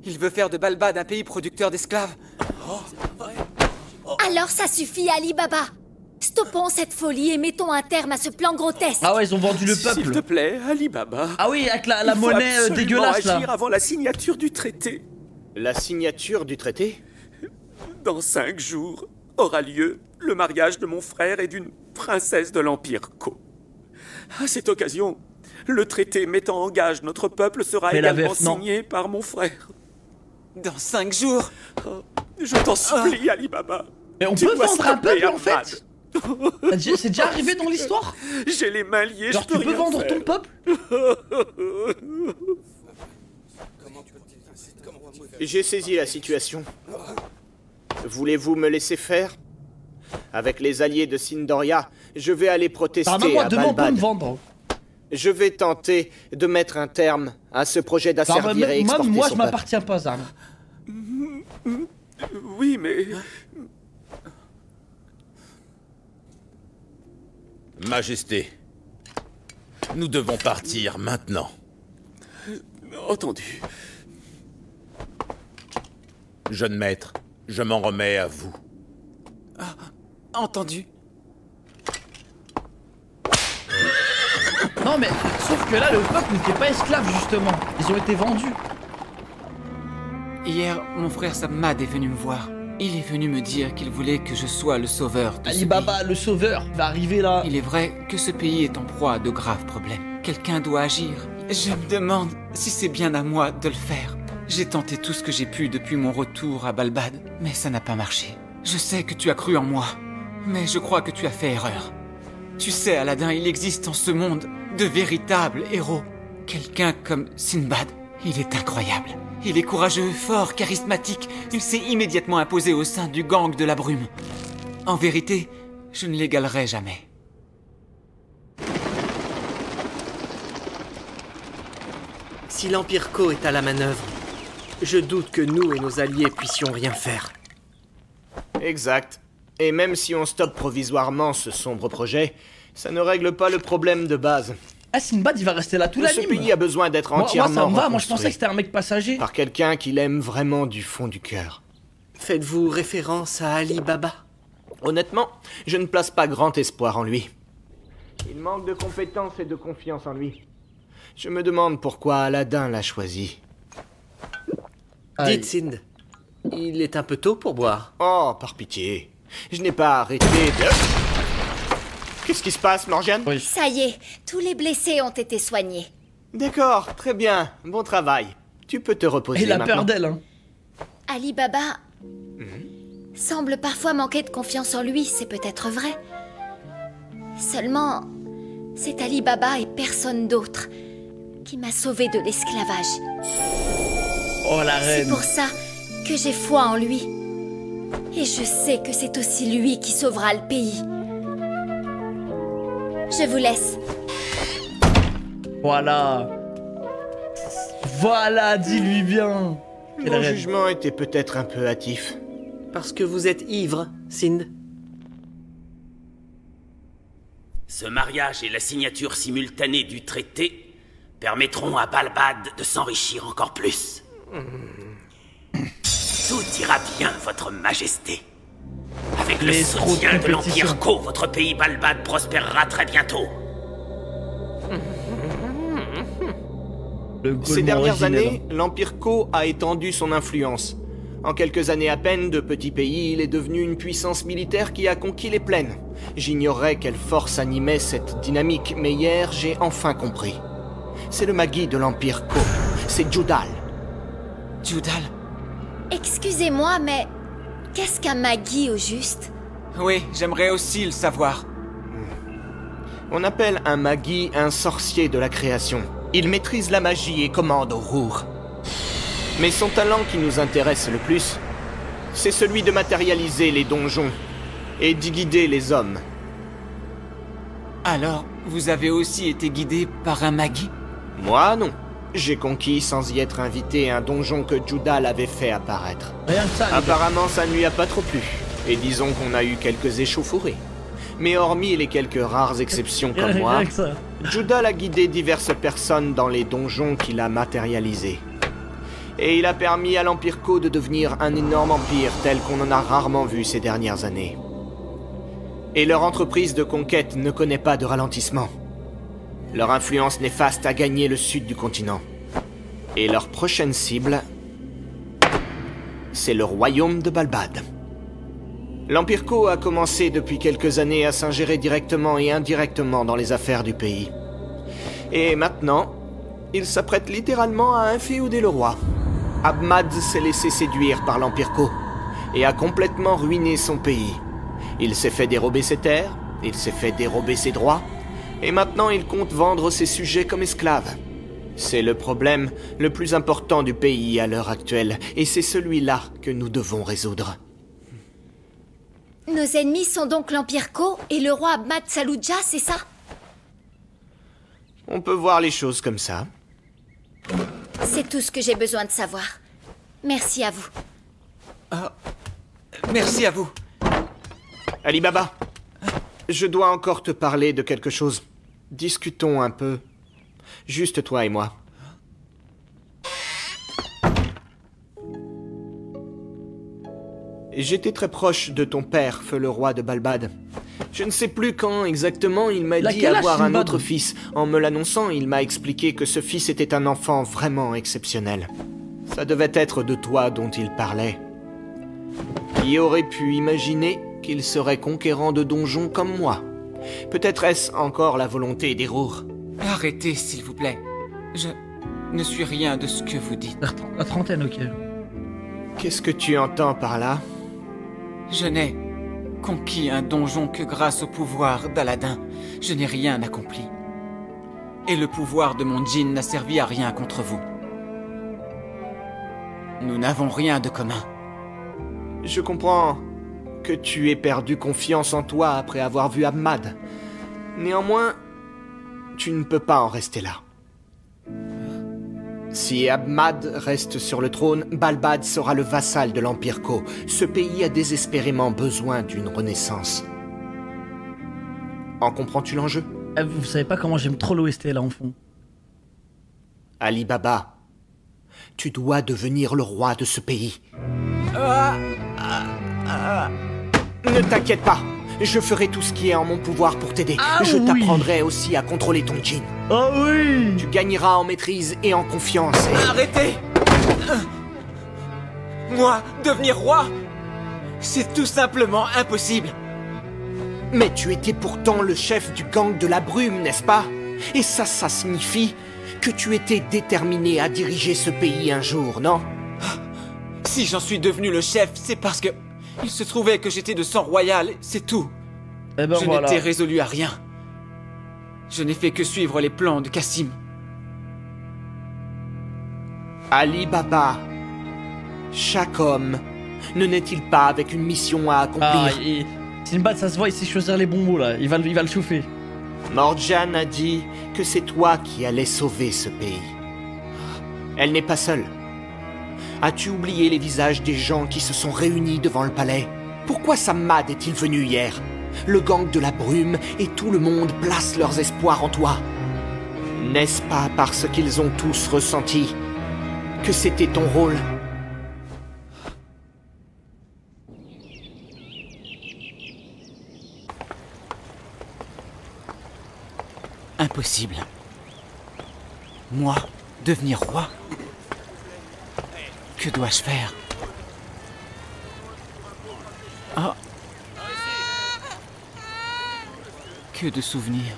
Il veut faire de Balbad un pays producteur d'esclaves. Alors ça suffit, Ali Baba. Stoppons cette folie et mettons un terme à ce plan grotesque. Ah ouais, ils ont vendu le peuple. S'il te plaît, Ali Baba. Ah oui, avec la monnaie dégueulasse là. Agir avant la signature du traité. La signature du traité? Dans 5 jours aura lieu le mariage de mon frère et d'une princesse de l'Empire Ko. À cette occasion, le traité mettant en gage notre peuple sera également signé par mon frère. Dans 5 jours. Oh, je t'en supplie, Ali Baba. Mais on peut vendre un peuple en fait. C'est déjà arrivé dans l'histoire? J'ai les mains liées, genre, je peux tu peux vendre ton peuple? J'ai saisi la situation. Voulez-vous me laisser faire? Avec les alliés de Sindoria, je vais aller protester à Balbad. Me vendre. Je vais tenter de mettre un terme à ce projet d'asservir et exporter moi, son je m'appartiens pas, Zam. Oui, mais... Majesté, nous devons partir maintenant. Entendu. Jeune maître, je m'en remets à vous. Ah, entendu. Non mais, sauf que là, le peuple n'était pas esclave justement. Ils ont été vendus. Hier, mon frère Samad est venu me voir. Il est venu me dire qu'il voulait que je sois le sauveur de Ali Baba, le sauveur, va arriver là. Il est vrai que ce pays est en proie à de graves problèmes. Quelqu'un doit agir. Je me demande si c'est bien à moi de le faire. J'ai tenté tout ce que j'ai pu depuis mon retour à Balbad, mais ça n'a pas marché. Je sais que tu as cru en moi, mais je crois que tu as fait erreur. Tu sais, Aladdin, il existe en ce monde de véritables héros. Quelqu'un comme Sinbad, il est incroyable. Il est courageux, fort, charismatique. Il s'est immédiatement imposé au sein du gang de la brume. En vérité, je ne l'égalerai jamais. Si l'Empire Ko est à la manœuvre, je doute que nous et nos alliés puissions rien faire. Exact. Et même si on stoppe provisoirement ce sombre projet, ça ne règle pas le problème de base. Ah, Sinbad, il va rester là tout l'anime. Ce pays a besoin d'être entièrement moi, ça me va. reconstruit. Moi, je pensais que c'était un mec passager. Par quelqu'un qu'il aime vraiment du fond du cœur. Faites-vous référence à Ali Baba? Honnêtement, je ne place pas grand espoir en lui. Il manque de compétences et de confiance en lui. Je me demande pourquoi Aladdin l'a choisi. Dites, Sind, il est un peu tôt pour boire. Oh, par pitié. Je n'ai pas arrêté de... Qu'est-ce qui se passe, Morgiane? Oui. Ça y est, tous les blessés ont été soignés. D'accord, très bien. Bon travail. Tu peux te reposer Il a maintenant. peur d'elle, hein. Ali Baba semble parfois manquer de confiance en lui, c'est peut-être vrai. Seulement, c'est Ali Baba et personne d'autre qui m'a sauvé de l'esclavage. Oh, la reine. C'est pour ça que j'ai foi en lui. Et je sais que c'est aussi lui qui sauvera le pays. Je vous laisse. Voilà. Voilà, dis-lui bien. Mon jugement était peut-être un peu hâtif. Parce que vous êtes ivre, Sind. Ce mariage et la signature simultanée du traité permettront à Balbad de s'enrichir encore plus. Tout ira bien, votre majesté. Avec le soutien de l'Empire Ko, votre pays Balbad prospérera très bientôt. Ces dernières années, l'Empire Ko a étendu son influence. En quelques années à peine, de petit pays, il est devenu une puissance militaire qui a conquis les plaines. J'ignorais quelle force animait cette dynamique, mais hier, j'ai enfin compris. C'est le Magi de l'Empire Ko. C'est Judal. Judal? Excusez-moi, mais qu'est-ce qu'un Magi au juste? Oui, j'aimerais aussi le savoir. On appelle un Magi un sorcier de la création. Il maîtrise la magie et commande au Rour. Mais son talent qui nous intéresse le plus, c'est celui de matérialiser les donjons et d'y guider les hommes. Alors, vous avez aussi été guidé par un Magi? Moi, non. J'ai conquis sans y être invité un donjon que Judal avait fait apparaître. Rien que ça. Apparemment, ça ne lui a pas trop plu. Et disons qu'on a eu quelques échauffourées. Mais hormis les quelques rares exceptions comme moi, Judal a guidé diverses personnes dans les donjons qu'il a matérialisés. Et il a permis à l'Empire Ko de devenir un énorme empire tel qu'on en a rarement vu ces dernières années. Et leur entreprise de conquête ne connaît pas de ralentissement. Leur influence néfaste a gagné le sud du continent. Et leur prochaine cible, c'est le royaume de Balbad. L'Empire Ko a commencé depuis quelques années à s'ingérer directement et indirectement dans les affaires du pays. Et maintenant, il s'apprête littéralement à inféoder le roi. Ahmad s'est laissé séduire par l'Empire Ko et a complètement ruiné son pays. Il s'est fait dérober ses terres, il s'est fait dérober ses droits, et maintenant il compte vendre ses sujets comme esclaves. C'est le problème le plus important du pays à l'heure actuelle, et c'est celui-là que nous devons résoudre. Nos ennemis sont donc l'Empire Ko et le roi Ahmad Saludja, c'est ça? On peut voir les choses comme ça. C'est tout ce que j'ai besoin de savoir. Merci à vous. Merci à vous. Ali Baba, je dois encore te parler de quelque chose. Discutons un peu. Juste toi et moi. J'étais très proche de ton père, feu le roi de Balbad. Je ne sais plus quand exactement il m'a dit avoir un autre fils. En me l'annonçant, il m'a expliqué que ce fils était un enfant vraiment exceptionnel. Ça devait être de toi dont il parlait. Qui aurait pu imaginer qu'il serait conquérant de donjons comme moi? Peut-être est-ce encore la volonté d'Hyrule. Arrêtez, s'il vous plaît. Je ne suis rien de ce que vous dites. La trentaine, ok. Qu'est-ce que tu entends par là? Je n'ai conquis un donjon que grâce au pouvoir d'Aladin. Je n'ai rien accompli. Et le pouvoir de mon djinn n'a servi à rien contre vous. Nous n'avons rien de commun. Je comprends que tu aies perdu confiance en toi après avoir vu Ahmad. Néanmoins, tu ne peux pas en rester là. Si Ahmad reste sur le trône, Balbad sera le vassal de l'Empire Ko. Ce pays a désespérément besoin d'une renaissance. En comprends-tu l'enjeu? Vous savez pas comment j'aime trop l'OST là en fond. Ali Baba, tu dois devenir le roi de ce pays. Ne t'inquiète pas, je ferai tout ce qui est en mon pouvoir pour t'aider. Je t'apprendrai aussi à contrôler ton djinn. Oh oui! Tu gagneras en maîtrise et en confiance. Arrêtez! Moi, devenir roi? C'est tout simplement impossible. Mais tu étais pourtant le chef du gang de la brume, n'est-ce pas? Et ça signifie que tu étais déterminé à diriger ce pays un jour, non? Si j'en suis devenu le chef, c'est parce que... il se trouvait que j'étais de sang royal, c'est tout. Eh ben je n'étais résolu à rien. Je n'ai fait que suivre les plans de Cassim. Ali Baba, chaque homme ne naît-il pas avec une mission à accomplir? Sinbad, ça se voit, il sait choisir les bons mots là, il va le chauffer. Morgiane a dit que c'est toi qui allais sauver ce pays. Elle n'est pas seule. As-tu oublié les visages des gens qui se sont réunis devant le palais? Pourquoi Sammad est-il venu hier? Le gang de la brume et tout le monde placent leurs espoirs en toi. N'est-ce pas parce qu'ils ont tous ressenti que c'était ton rôle? Impossible. Moi, devenir roi? Que dois-je faire? Ah. Que de souvenirs.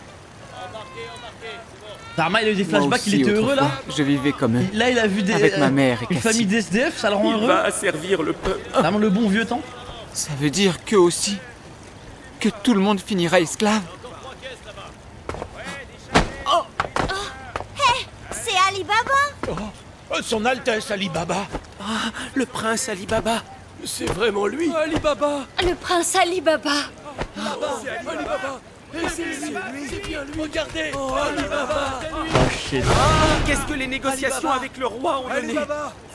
Dharma, il a eu des flashbacks, il était heureux là? Je vivais comme eux. Là, il a vu avec ma mère et une famille d'SDF, ça le rend heureux? Il va servir le peuple. Vraiment le bon vieux temps? Ça veut dire qu'eux aussi, que tout le monde finira esclave? C'est Ali Baba! Son Altesse Ali Baba. Ah, le prince Ali Baba. C'est vraiment lui. Ali Baba. Le prince Ali Baba! C'est Ali Baba. C'est lui. C'est bien lui. Regardez. Oh, Ali Baba. Oh shit. Qu'est-ce que les négociations avec le roi ont donné?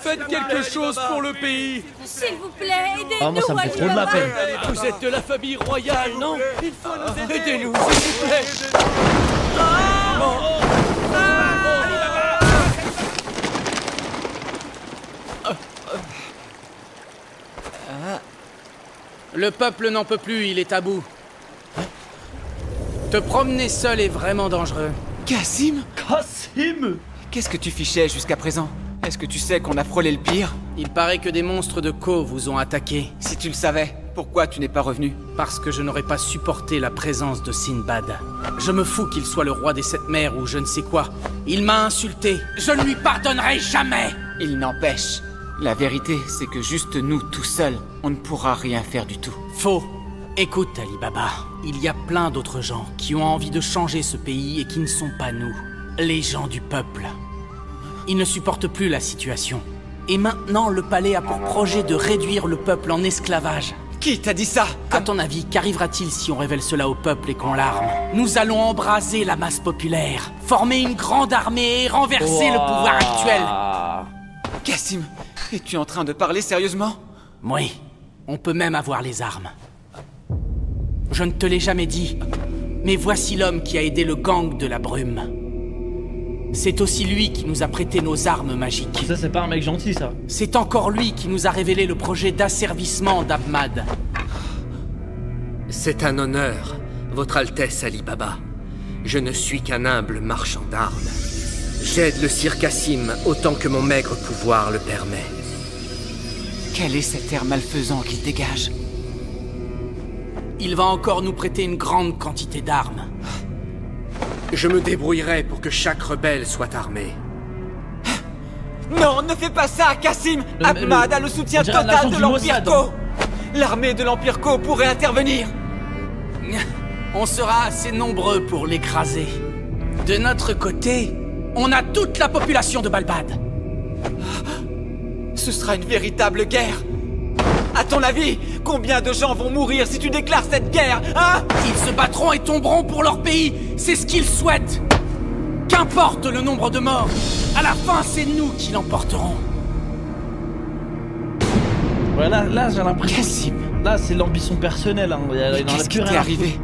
Faites quelque chose pour le pays. S'il vous plaît, aidez-nous! Ah, moi ça me fait trop de la peine. Vous êtes de la famille royale, non? Il faut nous aider. Aidez-nous, s'il vous plaît. Le peuple n'en peut plus, il est à bout. Te promener seul est vraiment dangereux. Cassim? Cassim! Qu'est-ce que tu fichais jusqu'à présent? Est-ce que tu sais qu'on a frôlé le pire? Il paraît que des monstres de Ko vous ont attaqué. Si tu le savais, pourquoi tu n'es pas revenu? Parce que je n'aurais pas supporté la présence de Sinbad. Je me fous qu'il soit le roi des sept mers ou je ne sais quoi. Il m'a insulté. Je ne lui pardonnerai jamais! Il n'empêche. La vérité, c'est que juste nous, tout seuls, on ne pourra rien faire du tout. Faux. Écoute, Ali Baba, il y a plein d'autres gens qui ont envie de changer ce pays et qui ne sont pas nous. Les gens du peuple. Ils ne supportent plus la situation. Et maintenant, le palais a pour projet de réduire le peuple en esclavage. Qui t'a dit ça? À ton avis, qu'arrivera-t-il si on révèle cela au peuple et qu'on l'arme? Nous allons embraser la masse populaire, former une grande armée et renverser le pouvoir actuel. Cassim, es-tu en train de parler sérieusement? Oui, on peut même avoir les armes. Je ne te l'ai jamais dit, mais voici l'homme qui a aidé le gang de la brume. C'est aussi lui qui nous a prêté nos armes magiques. Ça, c'est pas un mec gentil, ça. C'est encore lui qui nous a révélé le projet d'asservissement d'Ahmad. C'est un honneur, Votre Altesse Ali Baba. Je ne suis qu'un humble marchand d'armes. J'aide le Sir Cassim autant que mon maigre pouvoir le permet. Quel est cet air malfaisant qu'il dégage? Il va encore nous prêter une grande quantité d'armes. Je me débrouillerai pour que chaque rebelle soit armé. Non, ne fais pas ça, Cassim! Ahmad a le soutien total de l'Empire Ko! L'armée de l'Empire Ko pourrait intervenir! On sera assez nombreux pour l'écraser. De notre côté, on a toute la population de Balbad. Ce sera une véritable guerre! À ton avis, combien de gens vont mourir si tu déclares cette guerre, hein? Ils se battront et tomberont pour leur pays, c'est ce qu'ils souhaitent. Qu'importe le nombre de morts, à la fin, c'est nous qui l'emporterons. Voilà, là j'ai l'impression. Cassim. Là, c'est l'ambition personnelle. Hein. Qu'est-ce qui t'est arrivé?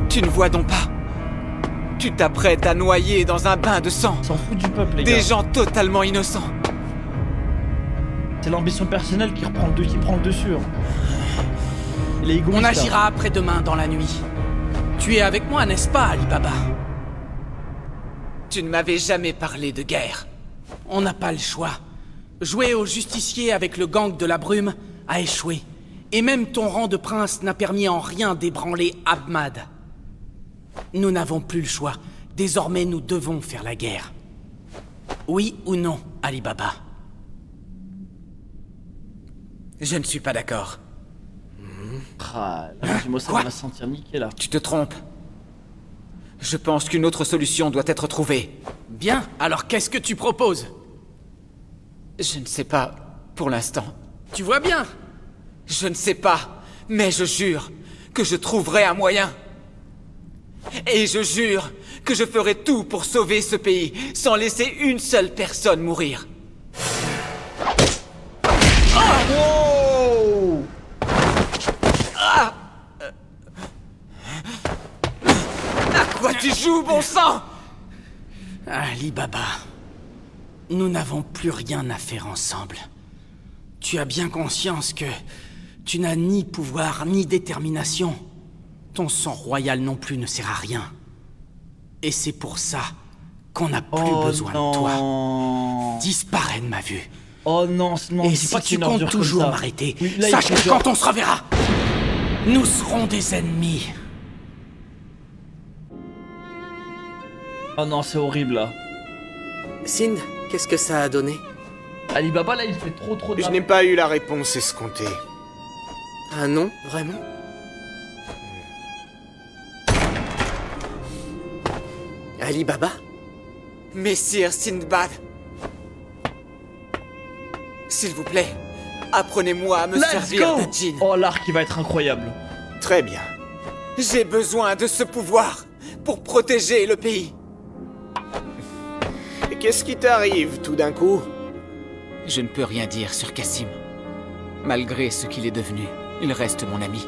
Tu ne vois donc pas? Tu t'apprêtes à noyer dans un bain de sang. S'en fout du peuple, les gars. Des gens totalement innocents. C'est l'ambition personnelle qui prend le dessus. Hein. Il est égoïste. On agira après-demain dans la nuit. Tu es avec moi, n'est-ce pas, Ali Baba? Tu ne m'avais jamais parlé de guerre. On n'a pas le choix. Jouer au justicier avec le gang de la brume a échoué. Et même ton rang de prince n'a permis en rien d'ébranler Ahmad. Nous n'avons plus le choix. Désormais, nous devons faire la guerre. Oui ou non, Ali Baba? Je ne suis pas d'accord. Ah, là, dis-moi ça, on va se sentir niqué là. Tu te trompes. Je pense qu'une autre solution doit être trouvée. Bien, alors qu'est-ce que tu proposes? Je ne sais pas, pour l'instant. Tu vois bien? Je ne sais pas, mais je jure que je trouverai un moyen. Et je jure que je ferai tout pour sauver ce pays, sans laisser une seule personne mourir. Wow! À quoi tu joues, bon sang? Ali Baba, nous n'avons plus rien à faire ensemble. Tu as bien conscience que tu n'as ni pouvoir ni détermination. Ton sang royal non plus ne sert à rien. Et c'est pour ça qu'on n'a plus besoin de toi. Disparais de ma vue. Oh non, non. Et si tu comptes toujours m'arrêter, sache que quand on se reverra, nous serons des ennemis. Oh non, c'est horrible là. Sind, qu'est-ce que ça a donné? Ali Baba là, il fait trop de... Je n'ai pas eu la réponse escomptée. Ah non, vraiment? Ali Baba? Messire Sinbad. S'il vous plaît, apprenez-moi à me servir d'un djinn. Oh, l'arc il va être incroyable. Très bien. J'ai besoin de ce pouvoir pour protéger le pays. Et qu'est-ce qui t'arrive tout d'un coup? Je ne peux rien dire sur Cassim. Malgré ce qu'il est devenu, il reste mon ami.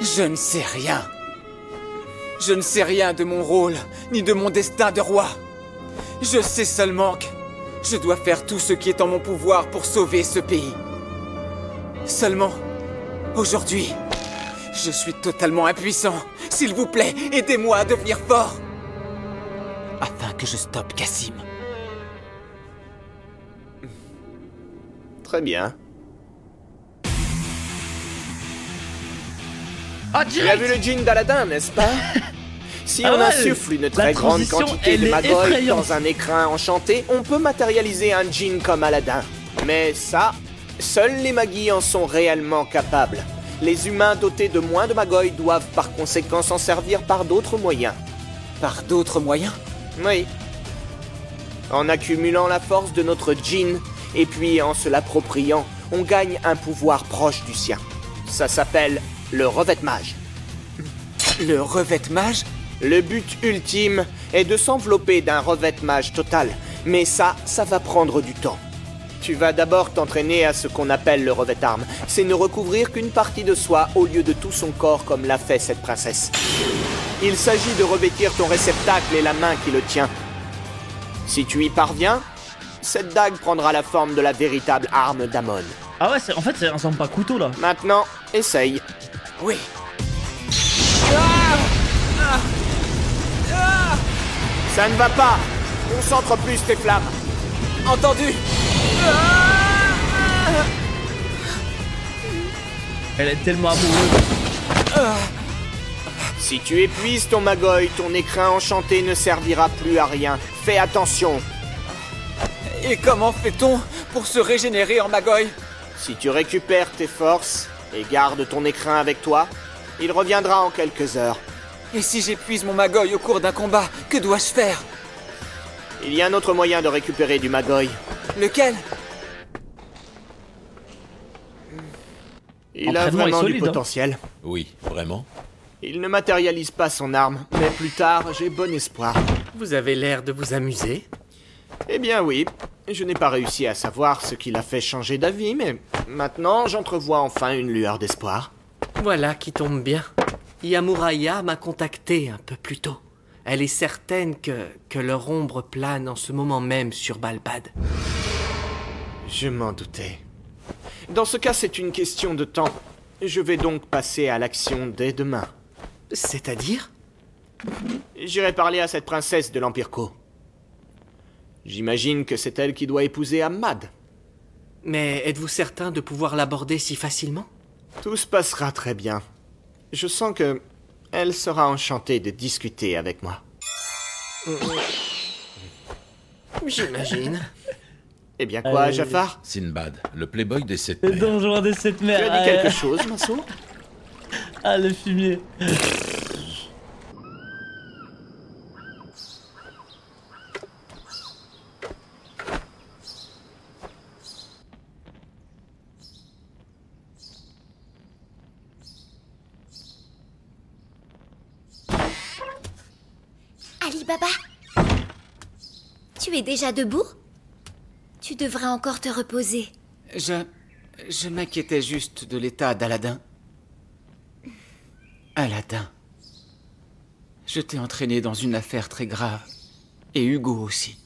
Je ne sais rien. Je ne sais rien de mon rôle, ni de mon destin de roi. Je sais seulement que Je dois faire tout ce qui est en mon pouvoir pour sauver ce pays. Seulement, aujourd'hui, je suis totalement impuissant. S'il vous plaît, aidez-moi à devenir fort. Afin que je stoppe Cassim. Très bien. Ah, Tu as vu le djinn d'Aladin, n'est-ce pas? Si on insuffle une très grande quantité de Magoy dans un écrin enchanté, on peut matérialiser un djinn comme Aladin. Mais ça, seuls les Magis en sont réellement capables. Les humains dotés de moins de Magoy doivent par conséquent s'en servir par d'autres moyens. Par d'autres moyens? Oui. En accumulant la force de notre djinn, et puis en se l'appropriant, on gagne un pouvoir proche du sien. Ça s'appelle le revêtement-mage. Le revêtement-mage? Le but ultime est de s'envelopper d'un revêtement-mage total, mais ça va prendre du temps. Tu vas d'abord t'entraîner à ce qu'on appelle le revêt-arme. C'est ne recouvrir qu'une partie de soi au lieu de tout son corps comme l'a fait cette princesse. Il s'agit de revêtir ton réceptacle et la main qui le tient. Si tu y parviens, cette dague prendra la forme de la véritable arme d'Amon. Ah ouais, en fait, c'est un sympa couteau là. Maintenant, essaye. Oui. Ça ne va pas. Concentre plus tes flammes. Entendu. Elle est tellement amoureuse. Si tu épuises ton Magoy, ton écrin enchanté ne servira plus à rien. Fais attention. Et comment fait-on pour se régénérer en Magoy? Si tu récupères tes forces et gardes ton écrin avec toi, il reviendra en quelques heures. Et si j'épuise mon Magoy au cours d'un combat, que dois-je faire? Il y a un autre moyen de récupérer du Magoy. Lequel? Il a vraiment du potentiel. Oui, vraiment. Il ne matérialise pas son arme, mais plus tard, j'ai bon espoir. Vous avez l'air de vous amuser. Eh bien oui, je n'ai pas réussi à savoir ce qui l'a fait changer d'avis, mais maintenant j'entrevois enfin une lueur d'espoir. Voilà qui tombe bien. Yamuraya m'a contacté un peu plus tôt. Elle est certaine que leur ombre plane en ce moment même sur Balbad. Je m'en doutais. Dans ce cas, c'est une question de temps. Je vais donc passer à l'action dès demain. C'est-à-dire? J'irai parler à cette princesse de l'Empire Ko. J'imagine que c'est elle qui doit épouser Ahmad. Mais êtes-vous certain de pouvoir l'aborder si facilement? Tout se passera très bien. Je sens que elle sera enchantée de discuter avec moi. J'imagine. Eh bien quoi, Jafar? Sinbad, le playboy des 7 Le mers. donjon des 7 mers. Tu as dit quelque chose, Massour? Ah, le fumier. Ali Baba, tu es déjà debout? Tu devrais encore te reposer. Je m'inquiétais juste de l'état d'Aladin. Aladin. Je t'ai entraîné dans une affaire très grave. Et Hugo aussi.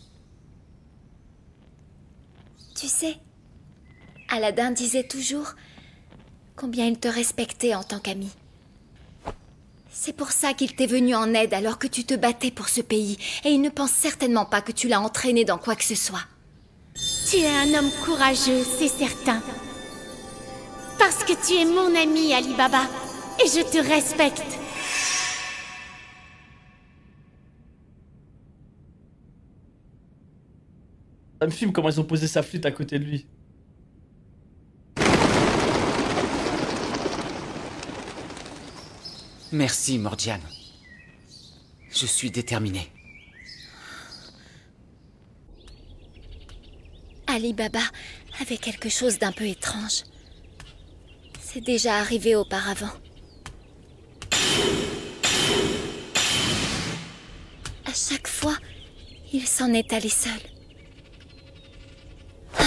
Tu sais, Aladin disait toujours combien il te respectait en tant qu'ami. C'est pour ça qu'il t'est venu en aide alors que tu te battais pour ce pays. Et il ne pense certainement pas que tu l'as entraîné dans quoi que ce soit. Tu es un homme courageux, c'est certain. Parce que tu es mon ami, Ali Baba. Et je te respecte. Ça me filme comment ils ont posé sa flûte à côté de lui. Merci, Morgiane. Je suis déterminé. Ali Baba avait quelque chose d'un peu étrange. C'est déjà arrivé auparavant. À chaque fois, il s'en est allé seul. Ah,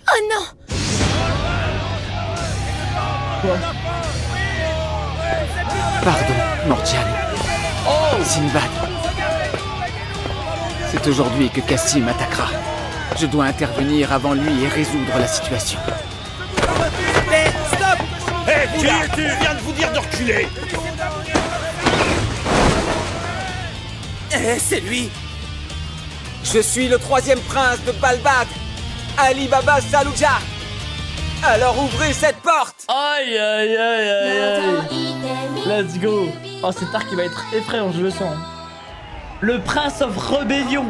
oh non! Quoi? Pardon, Morgiane. Sinbad. C'est aujourd'hui que Cassim attaquera. Je dois intervenir avant lui et résoudre la situation. Hé, stop! Hé, qui es-tu? Je viens de vous dire de reculer! Eh, c'est lui! Je suis le 3e prince de Balbad, Ali Baba Saluja. Alors ouvrez cette porte! Aïe aïe aïe aïe aïe. Let's go. Oh, cet arc il va être effrayant, je le sens. Le Prince of Rebellion.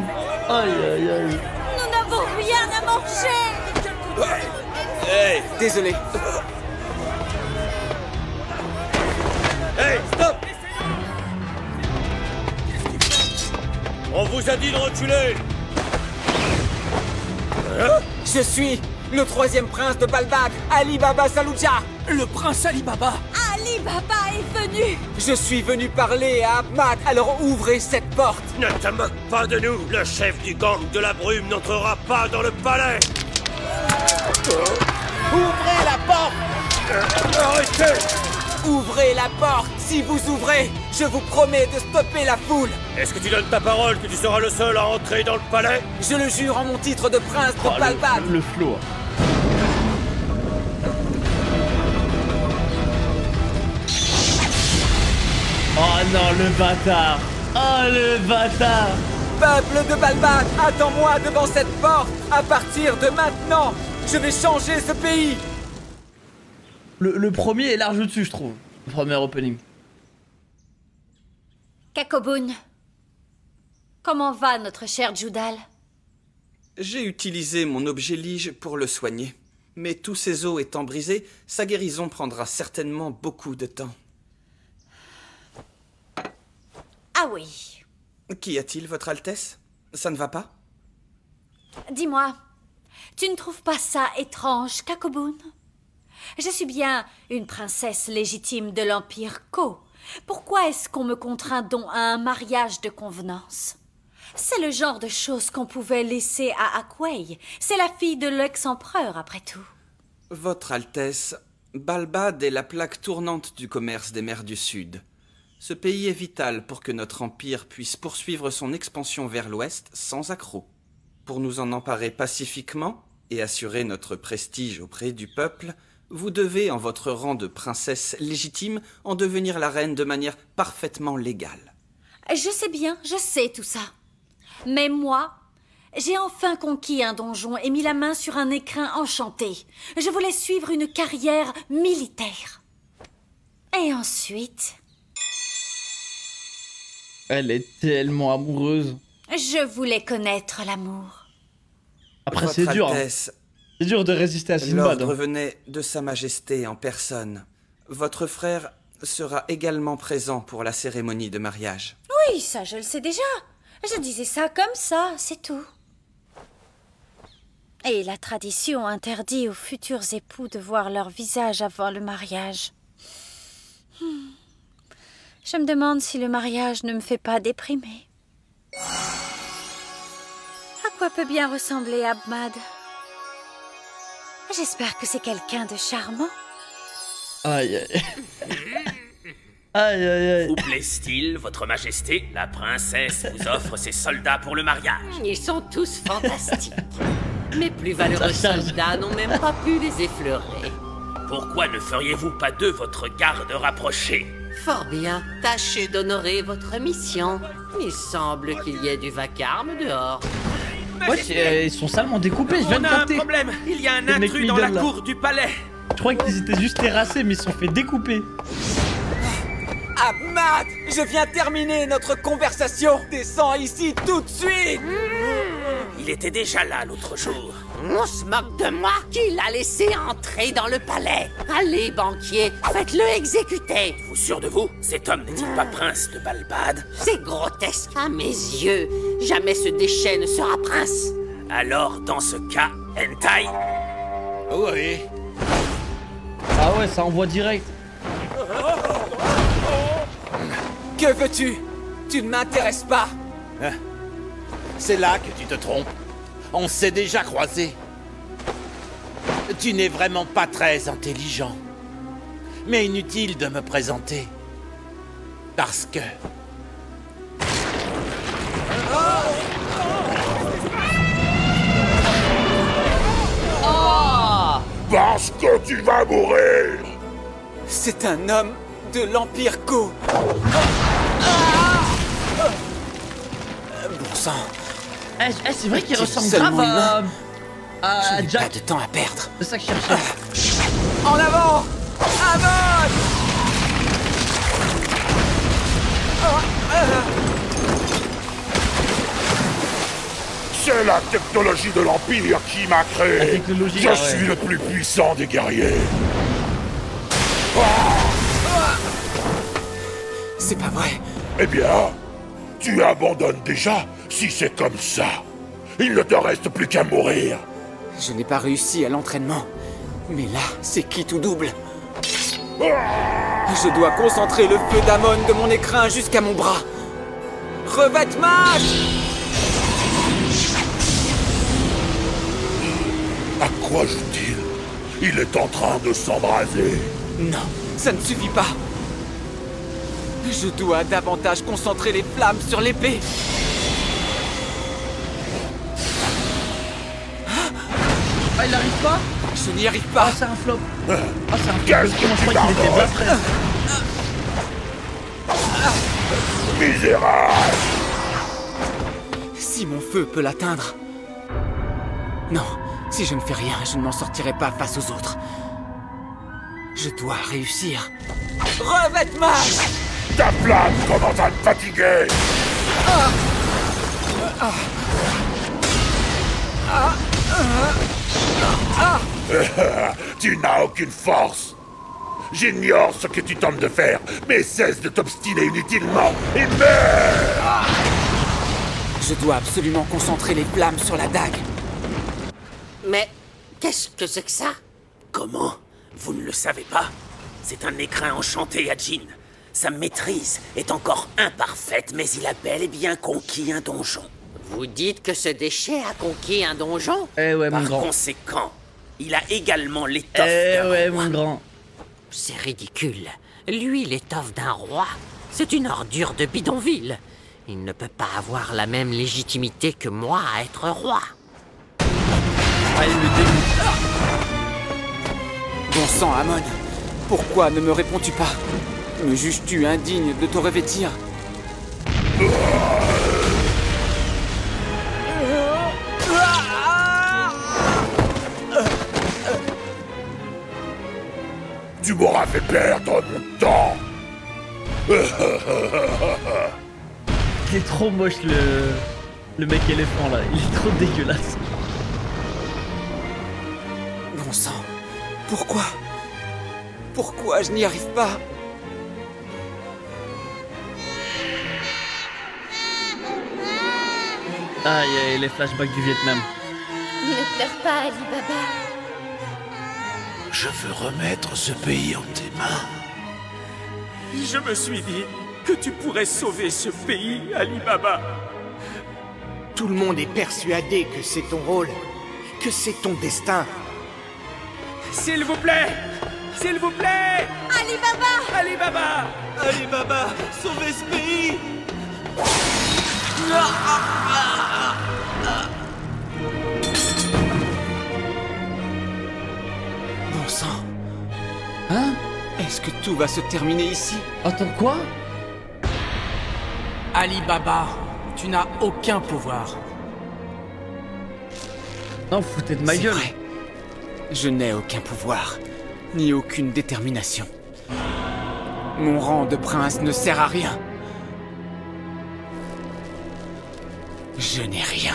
Aïe aïe aïe. Nous n'avons rien à manger. Hey! Désolé. Hey, stop! On vous a dit de reculer! Je suis le 3e prince de Balbad, Ali Baba Saluja. Le prince Ali Baba! Ali Baba est venu. Je suis venu parler à Ahmad, alors ouvrez cette porte. Ne te moque pas de nous! Le chef du gang de la brume n'entrera pas dans le palais! Ouvrez la porte! Arrêtez! Ouvrez la porte! Si vous ouvrez, je vous promets de stopper la foule. Est-ce que tu donnes ta parole que tu seras le seul à entrer dans le palais? Je le jure en mon titre de prince de Balbad. Le flow. Oh non, le bâtard. Oh le bâtard. Peuple de Balbad, attends-moi devant cette porte. À partir de maintenant, je vais changer ce pays. Le premier est large au-dessus, je trouve. Le premier opening. Kakobun, comment va notre cher Judal? J'ai utilisé mon objet lige pour le soigner. Mais tous ses os étant brisés, sa guérison prendra certainement beaucoup de temps. Ah oui. Qu'y a-t-il, Votre Altesse? Ça ne va pas? Dis-moi, tu ne trouves pas ça étrange, Kakobun? Je suis bien une princesse légitime de l'Empire Ko. Pourquoi est-ce qu'on me contraint donc à un mariage de convenance? C'est le genre de choses qu'on pouvait laisser à Akwei. C'est la fille de l'ex-empereur, après tout. Votre Altesse, Balbad est la plaque tournante du commerce des mers du Sud. Ce pays est vital pour que notre empire puisse poursuivre son expansion vers l'ouest sans accroc. Pour nous en emparer pacifiquement et assurer notre prestige auprès du peuple, vous devez, en votre rang de princesse légitime, en devenir la reine de manière parfaitement légale. Je sais bien, je sais tout ça. Mais moi, j'ai enfin conquis un donjon et mis la main sur un écrin enchanté. Je voulais suivre une carrière militaire. Et ensuite... Elle est tellement amoureuse. Je voulais connaître l'amour. Après, c'est dur. Altesse, C'est dur de résister à Sinbad. l'ordre venait de Sa Majesté en personne. Votre frère sera également présent pour la cérémonie de mariage. Oui, ça je le sais déjà. Je disais ça comme ça, c'est tout. Et la tradition interdit aux futurs époux de voir leur visage avant le mariage. Je me demande si le mariage ne me fait pas déprimer. À quoi peut bien ressembler Ahmad? J'espère que c'est quelqu'un de charmant. Aïe aïe. Aïe aïe aïe. Vous plaise-t-il, votre majesté? La princesse vous offre ses soldats pour le mariage. Ils sont tous fantastiques. Mes plus valeureux soldats n'ont même pas pu les effleurer. Pourquoi ne feriez-vous pas d'eux votre garde rapprochée? Fort bien, tâchez d'honorer votre mission. Il semble qu'il y ait du vacarme dehors. Ouais, ils sont salement découpés, je viens de On a un capter. problème, il y a un Le mec intrus dans la middle, là. cour du palais. Je croyais qu'ils étaient juste terrassés, mais ils se sont fait découper. Ahmad, je viens terminer notre conversation. Descends ici tout de suite. Il était déjà là l'autre jour. On se moque de moi? Qui l'a laissé entrer dans le palais? Allez, banquier, faites-le exécuter. Vous sûr de vous? Cet homme n'est-il pas prince de Balbad? C'est grotesque à mes yeux. Jamais ce déchet ne sera prince. Alors, dans ce cas, hentai? Oui. Ah ouais, ça envoie direct. Que veux-tu? Tu ne m'intéresses pas. C'est là que tu te trompes. On s'est déjà croisés. Tu n'es vraiment pas très intelligent. Mais inutile de me présenter. Parce que... Parce que tu vas mourir. C'est un homme de l'Empire Ko. Bon sang. C'est vrai qu'il ressemble seulement grave à Je n'ai Jack. pas de temps à perdre. C'est ça que je cherchais. En avant! Avance! C'est la technologie de l'Empire qui m'a créé. La technologie, Je ouais. suis le plus puissant des guerriers. C'est pas vrai. Eh bien, tu abandonnes déjà si c'est comme ça. Il ne te reste plus qu'à mourir. Je n'ai pas réussi à l'entraînement. Mais là, c'est quitte ou double. Je dois concentrer le feu d'Amon de mon écrin jusqu'à mon bras. Revêtement! À quoi joue-t-il? Il est en train de s'embraser. Non, ça ne suffit pas. Je dois davantage concentrer les flammes sur l'épée. Ah, il n'arrive pas? Je n'y arrive pas. Ah, c'est un flop. Ah, c'est un flop. Qu'est-ce Je que tu crois qu'il était bien prêt. Misérable! Si mon feu peut l'atteindre. Non, si je ne fais rien, je ne m'en sortirai pas face aux autres. Je dois réussir. Revêtement! Ta flamme commence à me fatiguer. Tu n'as aucune force. J'ignore ce que tu tentes de faire, mais cesse de t'obstiner inutilement et meurs! Je dois absolument concentrer les flammes sur la dague. Mais qu'est-ce que c'est que ça? Comment? Vous ne le savez pas? C'est un écrin enchanté, Ajin. Sa maîtrise est encore imparfaite, mais il a bel et bien conquis un donjon. Vous dites que ce déchet a conquis un donjon? Eh ouais, mon Par grand. conséquent, il a également l'étoffe Eh d'un ouais, roi. mon grand. C'est ridicule. Lui, l'étoffe d'un roi, c'est une ordure de bidonville. Il ne peut pas avoir la même légitimité que moi à être roi. Ah, il me dégoûte. Bon sang, Amon. Pourquoi ne me réponds-tu pas? Me juges-tu indigne de te revêtir? Tu m'auras fait perdre mon temps. Il est trop moche le mec éléphant là. Il est trop dégueulasse. Bon sang. Pourquoi? Pourquoi je n'y arrive pas? Aïe, aïe, les flashbacks du Vietnam. Ne pleure pas, Ali Baba. Je veux remettre ce pays en tes mains. Je me suis dit que tu pourrais sauver ce pays, Ali Baba. Tout le monde est persuadé que c'est ton rôle, que c'est ton destin. S'il vous plaît! S'il vous plaît! Ali Baba! Ali Baba! Ali Baba, sauvez ce pays! Bon sang. Hein? Est-ce que tout va se terminer ici? Attends, quoi? Ali Baba, tu n'as aucun pouvoir. Non, foutez de ma C'est gueule. vrai. Je n'ai aucun pouvoir, ni aucune détermination. Mon rang de prince ne sert à rien. Je n'ai rien.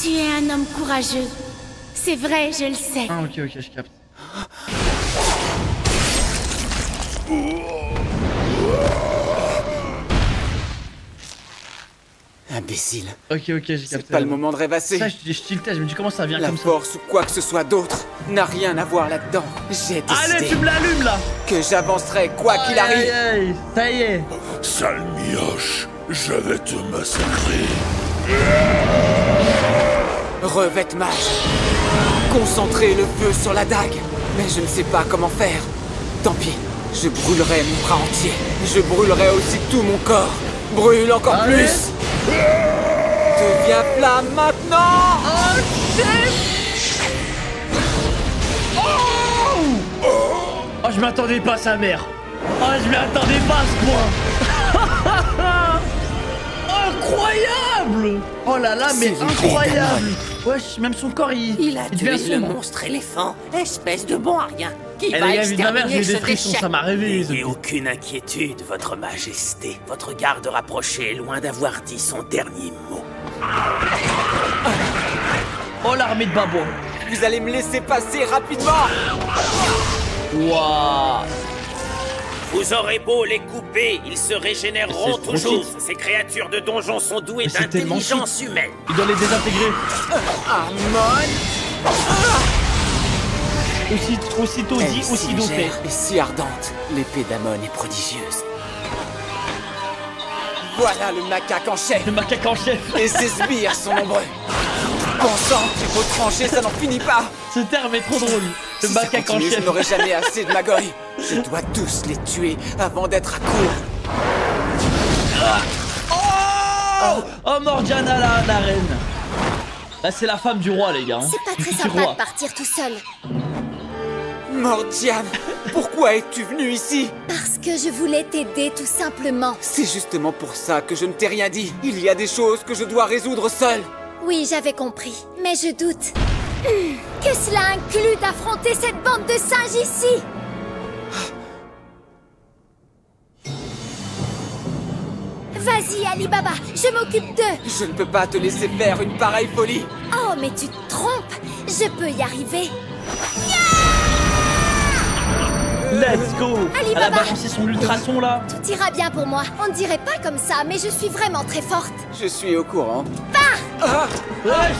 Tu es un homme courageux. C'est vrai, je le sais. Ah, ok, je capte. Imbécile. Ok, j'ai capté. C'est pas le moment de rêvasser. Ça, je tiltais, je me dis comment ça vient La comme ça. force ou quoi que ce soit d'autre n'a rien à voir là-dedans. J'ai décidé Allez, tu me l'allumes là! que j'avancerai quoi qu'il arrive. Aïe, aïe, ça y est! Sale mioche, je vais te massacrer. Revête mage. Concentrer le feu sur la dague. Mais je ne sais pas comment faire. Tant pis, je brûlerai mon bras entier. Je brûlerai aussi tout mon corps. Brûle encore Allez. plus. Deviens flamme maintenant! Oh shit! Oh, je m'attendais pas à sa mère. Oh, je m'attendais pas à ce point. Incroyable! Oh là là, mais incroyable! Wesh, même son corps, il a devient tué le sombre. monstre éléphant, espèce de bon à rien, qui Eh va les gars, vu de ma mère, exterminer j'ai ce des frissons, déchet. ça m'a réveillé. N'ayez aucune inquiétude, votre majesté. Votre garde rapproché est loin d'avoir dit son dernier mot. Oh, l'armée de babouins. Vous allez me laisser passer rapidement! Waouh! Vous aurez beau les couper, ils se régénéreront C'est trop toujours. cheat. Ces créatures de donjon sont douées Mais c'est tellement d'intelligence humaine. Il doit les désintégrer. Amon! Aussitôt Elle dit, est si aussitôt fait. légère et si ardente. L'épée d'Amon est prodigieuse. Voilà le macaque en chef. Le macaque en chef. Et ses sbires sont nombreux. Bon sang, il faut trancher, ça n'en finit pas. Ce terme est trop drôle. Le Si ça macaque en continue, chef. je n'aurai jamais assez de Magoi. Je dois tous les tuer avant d'être à court. Oh, Morgiana, la reine. Là, c'est la femme du roi, les gars. Hein. C'est pas Du très futur sympa roi. de partir tout seul. Morgiane, pourquoi es-tu venue ici? Parce que je voulais t'aider tout simplement. C'est justement pour ça que je ne t'ai rien dit. Il y a des choses que je dois résoudre seul. Oui, j'avais compris, mais je doute. Que cela inclut d'affronter cette bande de singes ici? Vas-y, Ali Baba, je m'occupe d'eux. Je ne peux pas te laisser faire une pareille folie. Oh, mais tu te trompes. Je peux y arriver. Let's go. Ali Elle a Baba. balancé son ultrason, là. Tout ira bien pour moi. On ne dirait pas comme ça, mais je suis vraiment très forte. Je suis au courant. Pars! Wesh.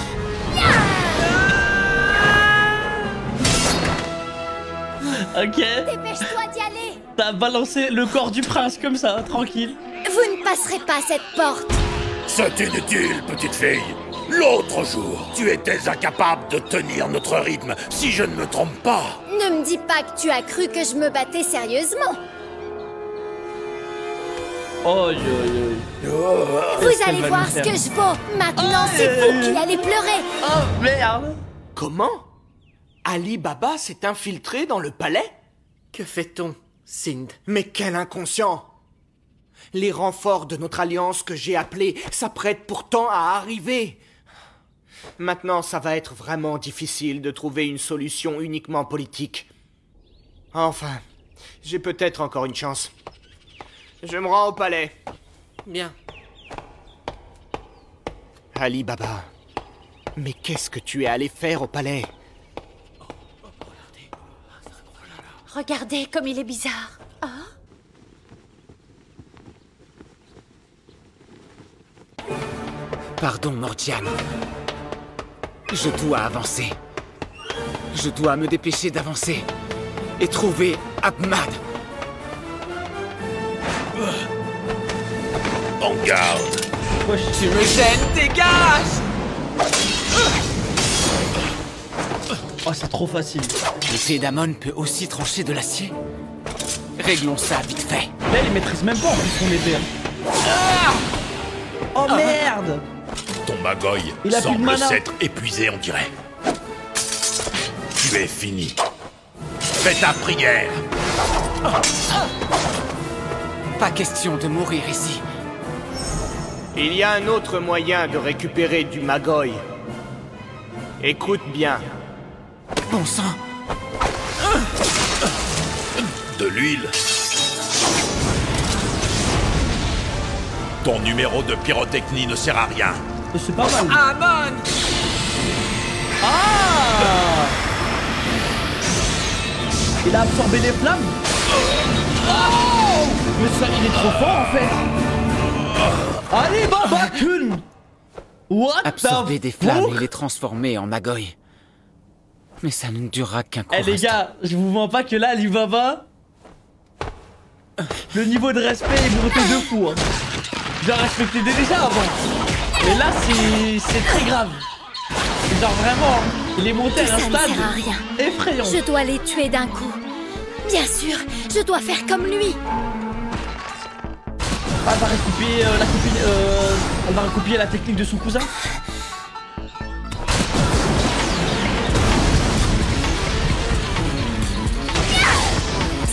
Ok. Dépêche-toi d'y aller. T'as balancé le corps du prince comme ça, tranquille. Vous ne passerez pas cette porte. C'est inutile, petite fille. L'autre jour, tu étais incapable de tenir notre rythme, si je ne me trompe pas. Ne me dis pas que tu as cru que je me battais sérieusement. Oh, yo. Vous allez voir ce que je vaux. Maintenant, c'est vous qui allez pleurer. Oh, merde. Comment? Ali Baba s'est infiltré dans le palais? Que fait-on, Sind? Mais quel inconscient! Les renforts de notre alliance que j'ai appelés s'apprêtent pourtant à arriver. Maintenant, ça va être vraiment difficile de trouver une solution uniquement politique. Enfin, j'ai peut-être encore une chance. Je me rends au palais. Bien. Ali Baba, mais qu'est-ce que tu es allé faire au palais? Regardez comme il est bizarre. Oh. Pardon, Morgiane. Je dois avancer. Je dois me dépêcher d'avancer. Et trouver Ahmad. En garde. Tu me gênes, dégage! Oh, c'est trop facile. L'épée d'Amon peut aussi trancher de l'acier. Réglons ça vite fait. Mais il maîtrise même pas en plus son épée. Oh merde! Ton Magoi Il a plus de semble mana. s'être épuisé, on dirait. Tu es fini. Fais ta prière. Pas question de mourir ici. Il y a un autre moyen de récupérer du Magoi. Écoute bien. Bon sang! De l'huile. Ton numéro de pyrotechnie ne sert à rien. C'est pas mal. Amon! Ah! Il a absorbé les flammes. Oh! Mais ça, il est trop fort en fait. Allez, Baba Kun! What Absorber the des flammes fuck? et les transformer en Magoi. Mais ça ne durera qu'un court Eh les instant. gars, je vous mens pas que là, Alibaba, le niveau de respect est monté de fou. Hein. Je le respectais déjà avant. Mais là, c'est très grave. Genre vraiment, il est monté Tout à un ça ne stade sert à rien. effrayant. Je dois les tuer d'un coup. Bien sûr, je dois faire comme lui. Elle va recopier la technique de son cousin.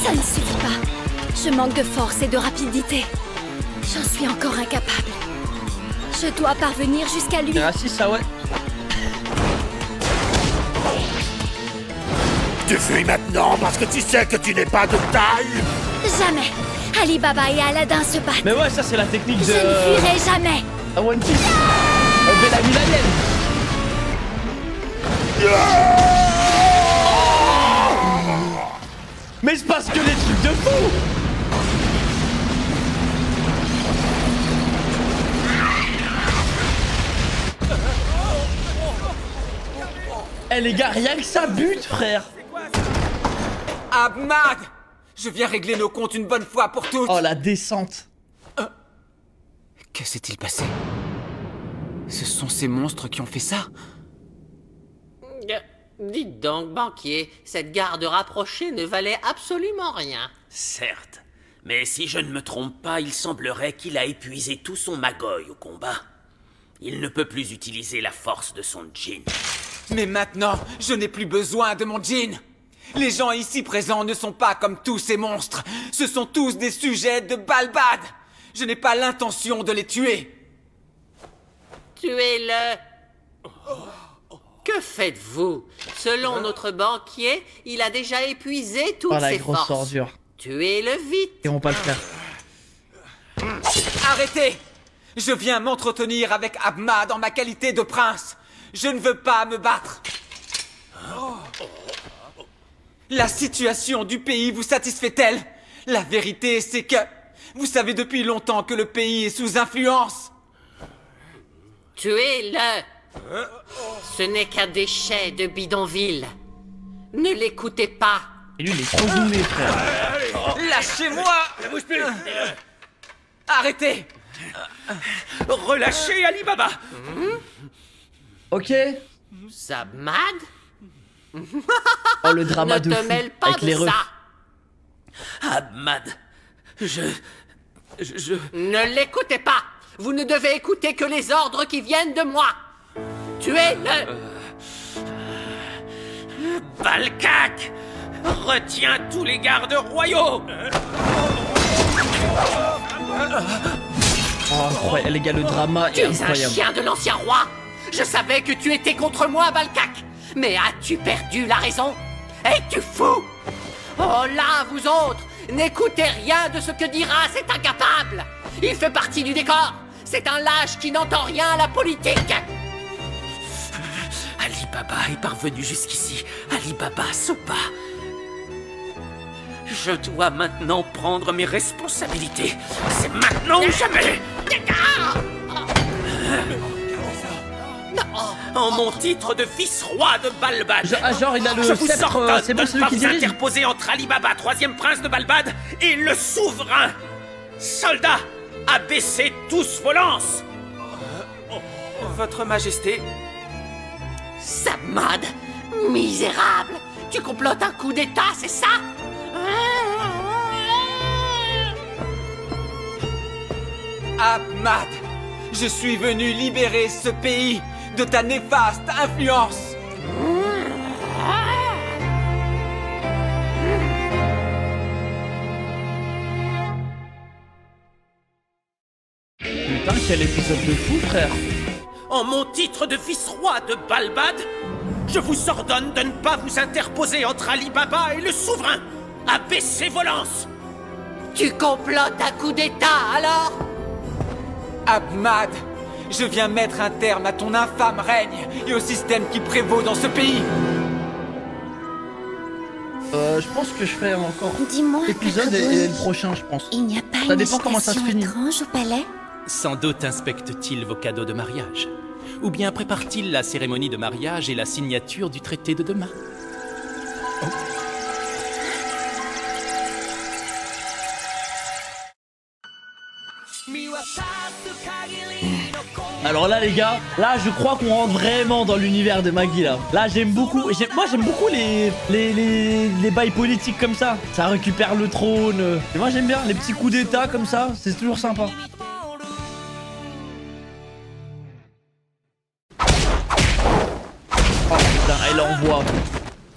Ça ne suffit pas. Je manque de force et de rapidité. J'en suis encore incapable. Je dois parvenir jusqu'à lui. Raciste, ça ouais. Tu fuis maintenant parce que tu sais que tu n'es pas de taille. Jamais. Ali Baba et Aladdin se battent. Mais ouais, ça c'est la technique de... Je ne fuirai jamais. À One Piece. Bella Milanienne. Mais il se passe que des trucs de fou. Eh les gars, rien que ça bute, frère. Ahmad, je viens régler nos comptes une bonne fois pour toutes. Oh la descente. Que s'est-il passé? Ce sont ces monstres qui ont fait ça? Dites donc, banquier, cette garde rapprochée ne valait absolument rien. Certes, mais si je ne me trompe pas, il semblerait qu'il a épuisé tout son Magoy au combat. Il ne peut plus utiliser la force de son djinn. Mais maintenant, je n'ai plus besoin de mon djinn. Les gens ici présents ne sont pas comme tous ces monstres. Ce sont tous des sujets de Balbad. Je n'ai pas l'intention de les tuer. Tuez-le. Que faites-vous? Selon notre banquier, il a déjà épuisé toutes la ses grosse forces. ordure. Tuez-le vite. Ils vont pas le faire. Arrêtez! Je viens m'entretenir avec Ahmad en ma qualité de prince. Je ne veux pas me battre. La situation du pays vous satisfait-elle? La vérité, c'est que vous savez depuis longtemps que le pays est sous influence. Tuez-le. Ce n'est qu'un déchet de bidonville. Ne l'écoutez pas. Et lui, il est trop zoomé, frère. Lâchez-moi! Bouge plus. Arrêtez! Relâchez Ali Baba. Ok. Ahmad? Oh, le drama de Ne fou. te mêle pas Avec de les refs. ça. Ahmad, je... Ne l'écoutez pas. Vous ne devez écouter que les ordres qui viennent de moi. Tuez-le. Balkak, retiens tous les gardes royaux. Oh, incroyable. Les gars, le drama Tu est es un incroyable. chien de l'ancien roi. Je savais que tu étais contre moi, Balkak. Mais as-tu perdu la raison? Es-tu fou? Oh là, vous autres, n'écoutez rien de ce que dira cet incapable. Il fait partie du décor. C'est un lâche qui n'entend rien à la politique. Ali Baba est parvenu jusqu'ici. Ali Baba se bat. Je dois maintenant prendre mes responsabilités. C'est maintenant ou jamais. En mon titre de vice-roi de Balbad, Genre, il a le je vous sceptre, ordonne c'est de bon, ne celui pas qui vous dirige. interposer entre Ali Baba, troisième prince de Balbad, et le souverain. Soldats, abaissez tous vos lances. Votre Majesté. Ahmad, misérable. Tu complotes un coup d'état, c'est ça? Ahmad, je suis venu libérer ce pays de ta néfaste influence. Putain, quel épisode de fou, frère. En mon titre de vice-roi de Balbad, je vous ordonne de ne pas vous interposer entre Ali Baba et le souverain. Abaissez vos lances. Tu complotes un coup d'état, alors? Ahmad, je viens mettre un terme à ton infâme règne et au système qui prévaut dans ce pays. Je pense que je ferai encore Dis-moi, épisode et le prochain, je pense. Il n'y a pas Ça une dépend comment ça se agitation finit. étrange au palais? Sans doute inspecte-t-il vos cadeaux de mariage. Ou bien prépare-t-il la cérémonie de mariage et la signature du traité de demain? Alors là les gars, là je crois qu'on rentre vraiment dans l'univers de Maggie là. Là j'aime beaucoup, moi j'aime beaucoup les bails politiques comme ça. Ça récupère le trône. Et moi j'aime bien les petits coups d'état comme ça, c'est toujours sympa. Oh putain, elle envoie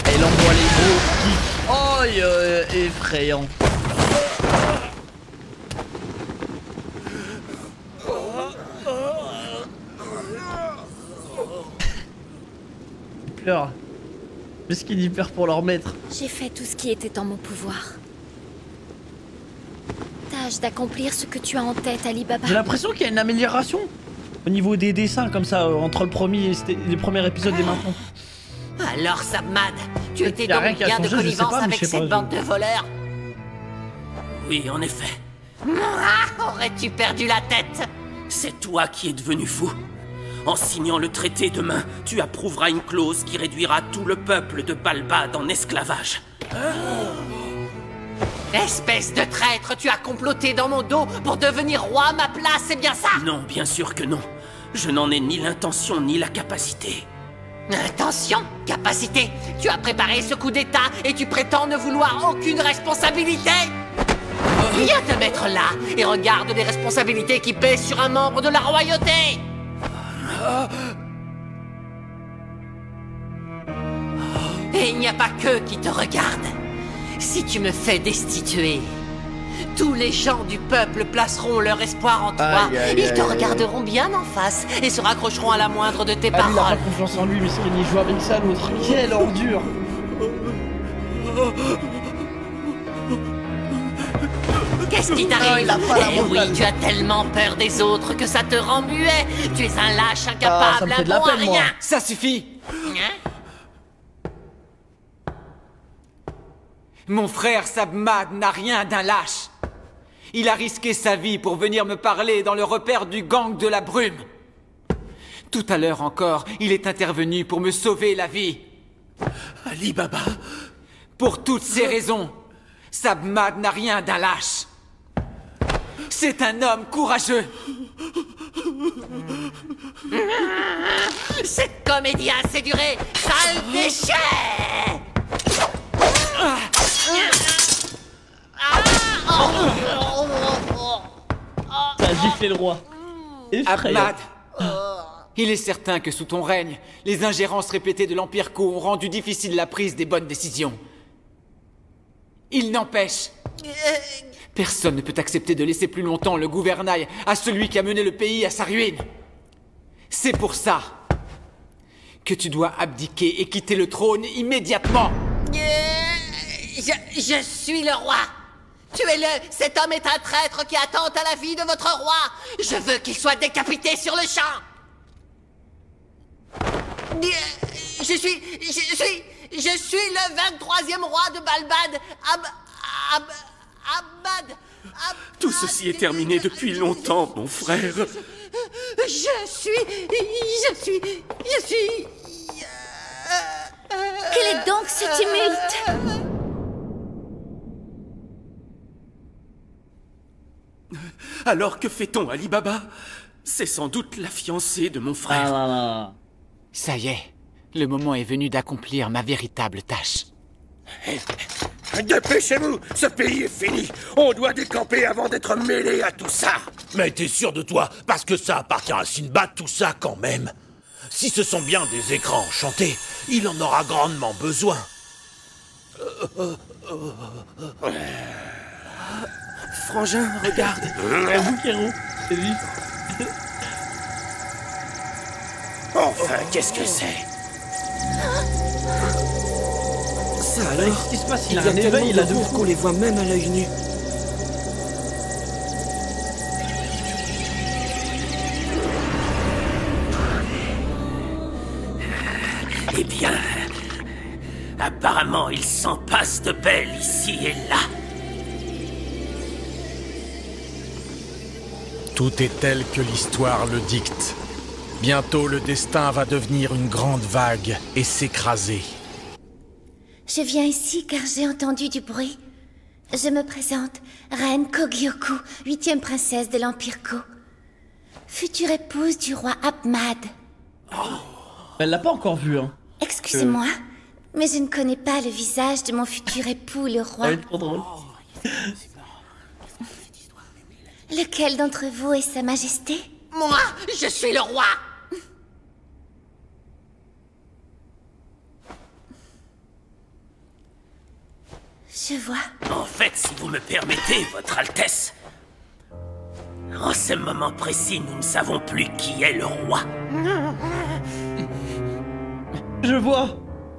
les gros kicks. Oh Aïe, effrayant. Il pleure. Qu'est-ce qu'il y perd pour leur maître? J'ai fait tout ce qui était en mon pouvoir. Tâche d'accomplir ce que tu as en tête, Ali Baba. J'ai l'impression qu'il y a une amélioration au niveau des dessins, comme ça, entre le premier et les premiers épisodes et maintenant. Alors, Sabmad, tu étais donc rien qui a bien de changé, je sais connivence pas, mais avec je sais cette pas, bande de voleurs? Oui, en effet. Aurais-tu perdu la tête? C'est toi qui es devenu fou. En signant le traité demain, tu approuveras une clause qui réduira tout le peuple de Balbad en esclavage. Espèce de traître, tu as comploté dans mon dos pour devenir roi à ma place, c'est bien ça? Non, bien sûr que non. Je n'en ai ni l'intention ni la capacité. Intention? Capacité? Tu as préparé ce coup d'état et tu prétends ne vouloir aucune responsabilité? Viens te mettre là et regarde les responsabilités qui pèsent sur un membre de la royauté! Et il n'y a pas qu'eux qui te regardent. Si tu me fais destituer, tous les gens du peuple placeront leur espoir en toi. Ils te regarderont bien en face et se raccrocheront à la moindre de tes paroles. Il a pas confiance en lui, mais c'est qu'il joue avec ça, l'autre. Quelle ordure! Qu'est-ce qui t'arrive? Eh oui, tu as tellement peur des autres que ça te rend muet. Tu es un lâche incapable, un bon à rien. Ça suffit. Hein? Mon frère Sabmad n'a rien d'un lâche. Il a risqué sa vie pour venir me parler dans le repère du gang de la brume. Tout à l'heure encore, il est intervenu pour me sauver la vie. Ali Baba. Pour toutes ces raisons, Sabmad n'a rien d'un lâche. C'est un homme courageux. Cette comédie a assez duré, sale déchet! Ça a giflé le roi. Ahmad, il est certain que sous ton règne, les ingérences répétées de l'Empire Ko ont rendu difficile la prise des bonnes décisions. Il n'empêche, personne ne peut accepter de laisser plus longtemps le gouvernail à celui qui a mené le pays à sa ruine. C'est pour ça que tu dois abdiquer et quitter le trône immédiatement. Je suis le roi. Tuez-le. Cet homme est un traître qui attente à la vie de votre roi. Je veux qu'il soit décapité sur le champ. Je suis le 23e roi de Balbad. Ahmad. Tout ceci est terminé depuis longtemps, mon frère. Je suis... Quel est donc ce tumulte? Alors que fait-on, Ali Baba? C'est sans doute la fiancée de mon frère. Ça y est, le moment est venu d'accomplir ma véritable tâche. Dépêchez-vous, ce pays est fini. On doit décamper avant d'être mêlé à tout ça. Mais t'es sûr de toi? Parce que ça appartient à Sinbad, tout ça, quand même. Si ce sont bien des écrans enchantés, il en aura grandement besoin. Frangin, regarde. Vous, Kéro, c'est lui. Enfin, qu'est-ce que c'est? Ça alors? Qu'est-ce qui se passe? Il a y a un éveil, il a deux qu'on les voit même à l'œil nu. Eh bien, apparemment, il s'en passe de belles ici et là. Tout est tel que l'histoire le dicte. Bientôt, le destin va devenir une grande vague et s'écraser. Je viens ici car j'ai entendu du bruit. Je me présente, Reine Kogyoku, 8e princesse de l'Empire Ko. Future épouse du roi Ahmad. Elle l'a pas encore vu, hein. Excusez-moi, mais je ne connais pas le visage de mon futur époux, le roi. Elle est trop drôle. Lequel d'entre vous est sa majesté? Moi, je suis le roi. Je vois. En fait, si vous me permettez, Votre Altesse, en ce moment précis, nous ne savons plus qui est le roi. Je vois.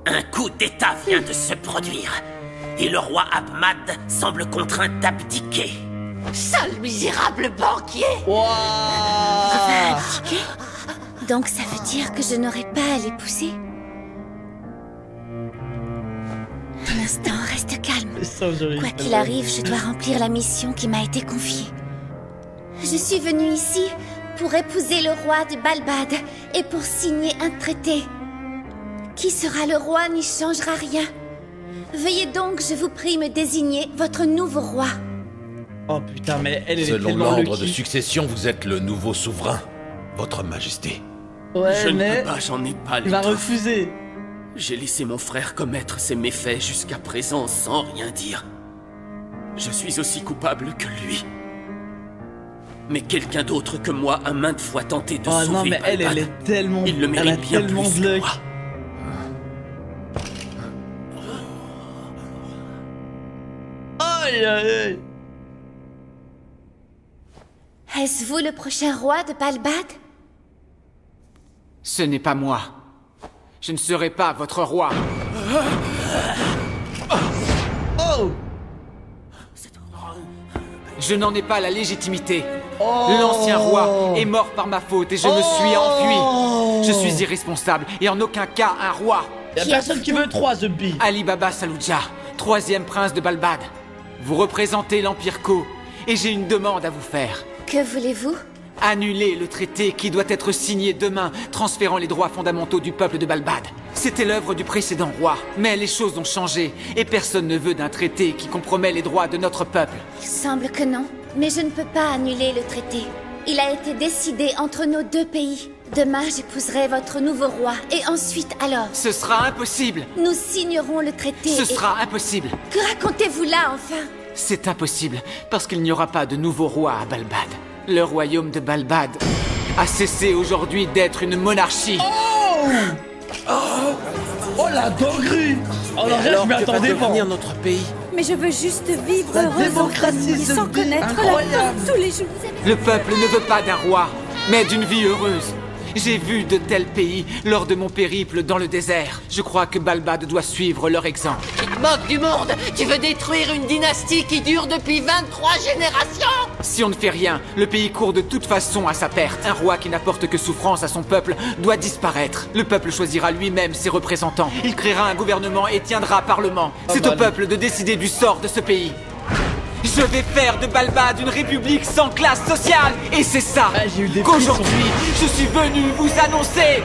Un coup d'État vient de se produire, et le roi Ahmad semble contraint d'abdiquer. Sale misérable banquier! Abdiquer? Donc ça veut dire que je n'aurai pas à l'épouser? Un instant, reste calme. Quoi qu'il arrive, je dois remplir la mission qui m'a été confiée. Je suis venue ici pour épouser le roi de Balbad et pour signer un traité. Qui sera le roi n'y changera rien. Veuillez donc, je vous prie, me désigner votre nouveau roi. Oh putain, mais elle est Selon tellement l'ordre de lucky. succession, vous êtes le nouveau souverain, Votre Majesté. Ouais, Je mais... ne peux pas, j'en ai pas il va l'étoffe. refuser. J'ai laissé mon frère commettre ses méfaits jusqu'à présent sans rien dire. Je suis aussi coupable que lui. Mais quelqu'un d'autre que moi a maintes fois tenté de sauver non, mais elle Balbad. est tellement... Il le elle a mérite bien tellement plus de que luck. moi. Aïe, aïe, aïe. Est-ce vous le prochain roi de Balbad? Ce n'est pas moi. Je ne serai pas votre roi. Oh! Je n'en ai pas la légitimité. L'ancien roi est mort par ma faute et je me suis enfui. Je suis irresponsable et en aucun cas un roi. Y'a personne qui veut 3, Zubi. Ali Baba Saluja, 3e prince de Balbad. Vous représentez l'Empire Ko et j'ai une demande à vous faire. Que voulez-vous? Annuler le traité qui doit être signé demain, transférant les droits fondamentaux du peuple de Balbad. C'était l'œuvre du précédent roi, mais les choses ont changé et personne ne veut d'un traité qui compromet les droits de notre peuple. Il semble que non, mais je ne peux pas annuler le traité. Il a été décidé entre nos deux pays. Demain, j'épouserai votre nouveau roi, et ensuite alors... Ce sera impossible. Nous signerons le traité. Ce sera impossible. Que racontez-vous là, enfin? C'est impossible, parce qu'il n'y aura pas de nouveau roi à Balbad. Le royaume de Balbad a cessé aujourd'hui d'être une monarchie. Oh la dinguerie! Oh là, je m'y attendais pas. notre pays? Mais je veux juste vivre La heureuse en démocratie, famille, ce sans pays connaître la incroyable. peur tous les jours. Le peuple ne veut pas d'un roi, mais d'une vie heureuse. J'ai vu de tels pays lors de mon périple dans le désert. Je crois que Balbad doit suivre leur exemple. Tu te moques du monde? Tu veux détruire une dynastie qui dure depuis 23 générations? Si on ne fait rien, le pays court de toute façon à sa perte. Un roi qui n'apporte que souffrance à son peuple doit disparaître. Le peuple choisira lui-même ses représentants. Il créera un gouvernement et tiendra parlement. C'est au peuple de décider du sort de ce pays. Je vais faire de Balbad une république sans classe sociale. Et c'est ça qu'aujourd'hui, je suis venu vous annoncer.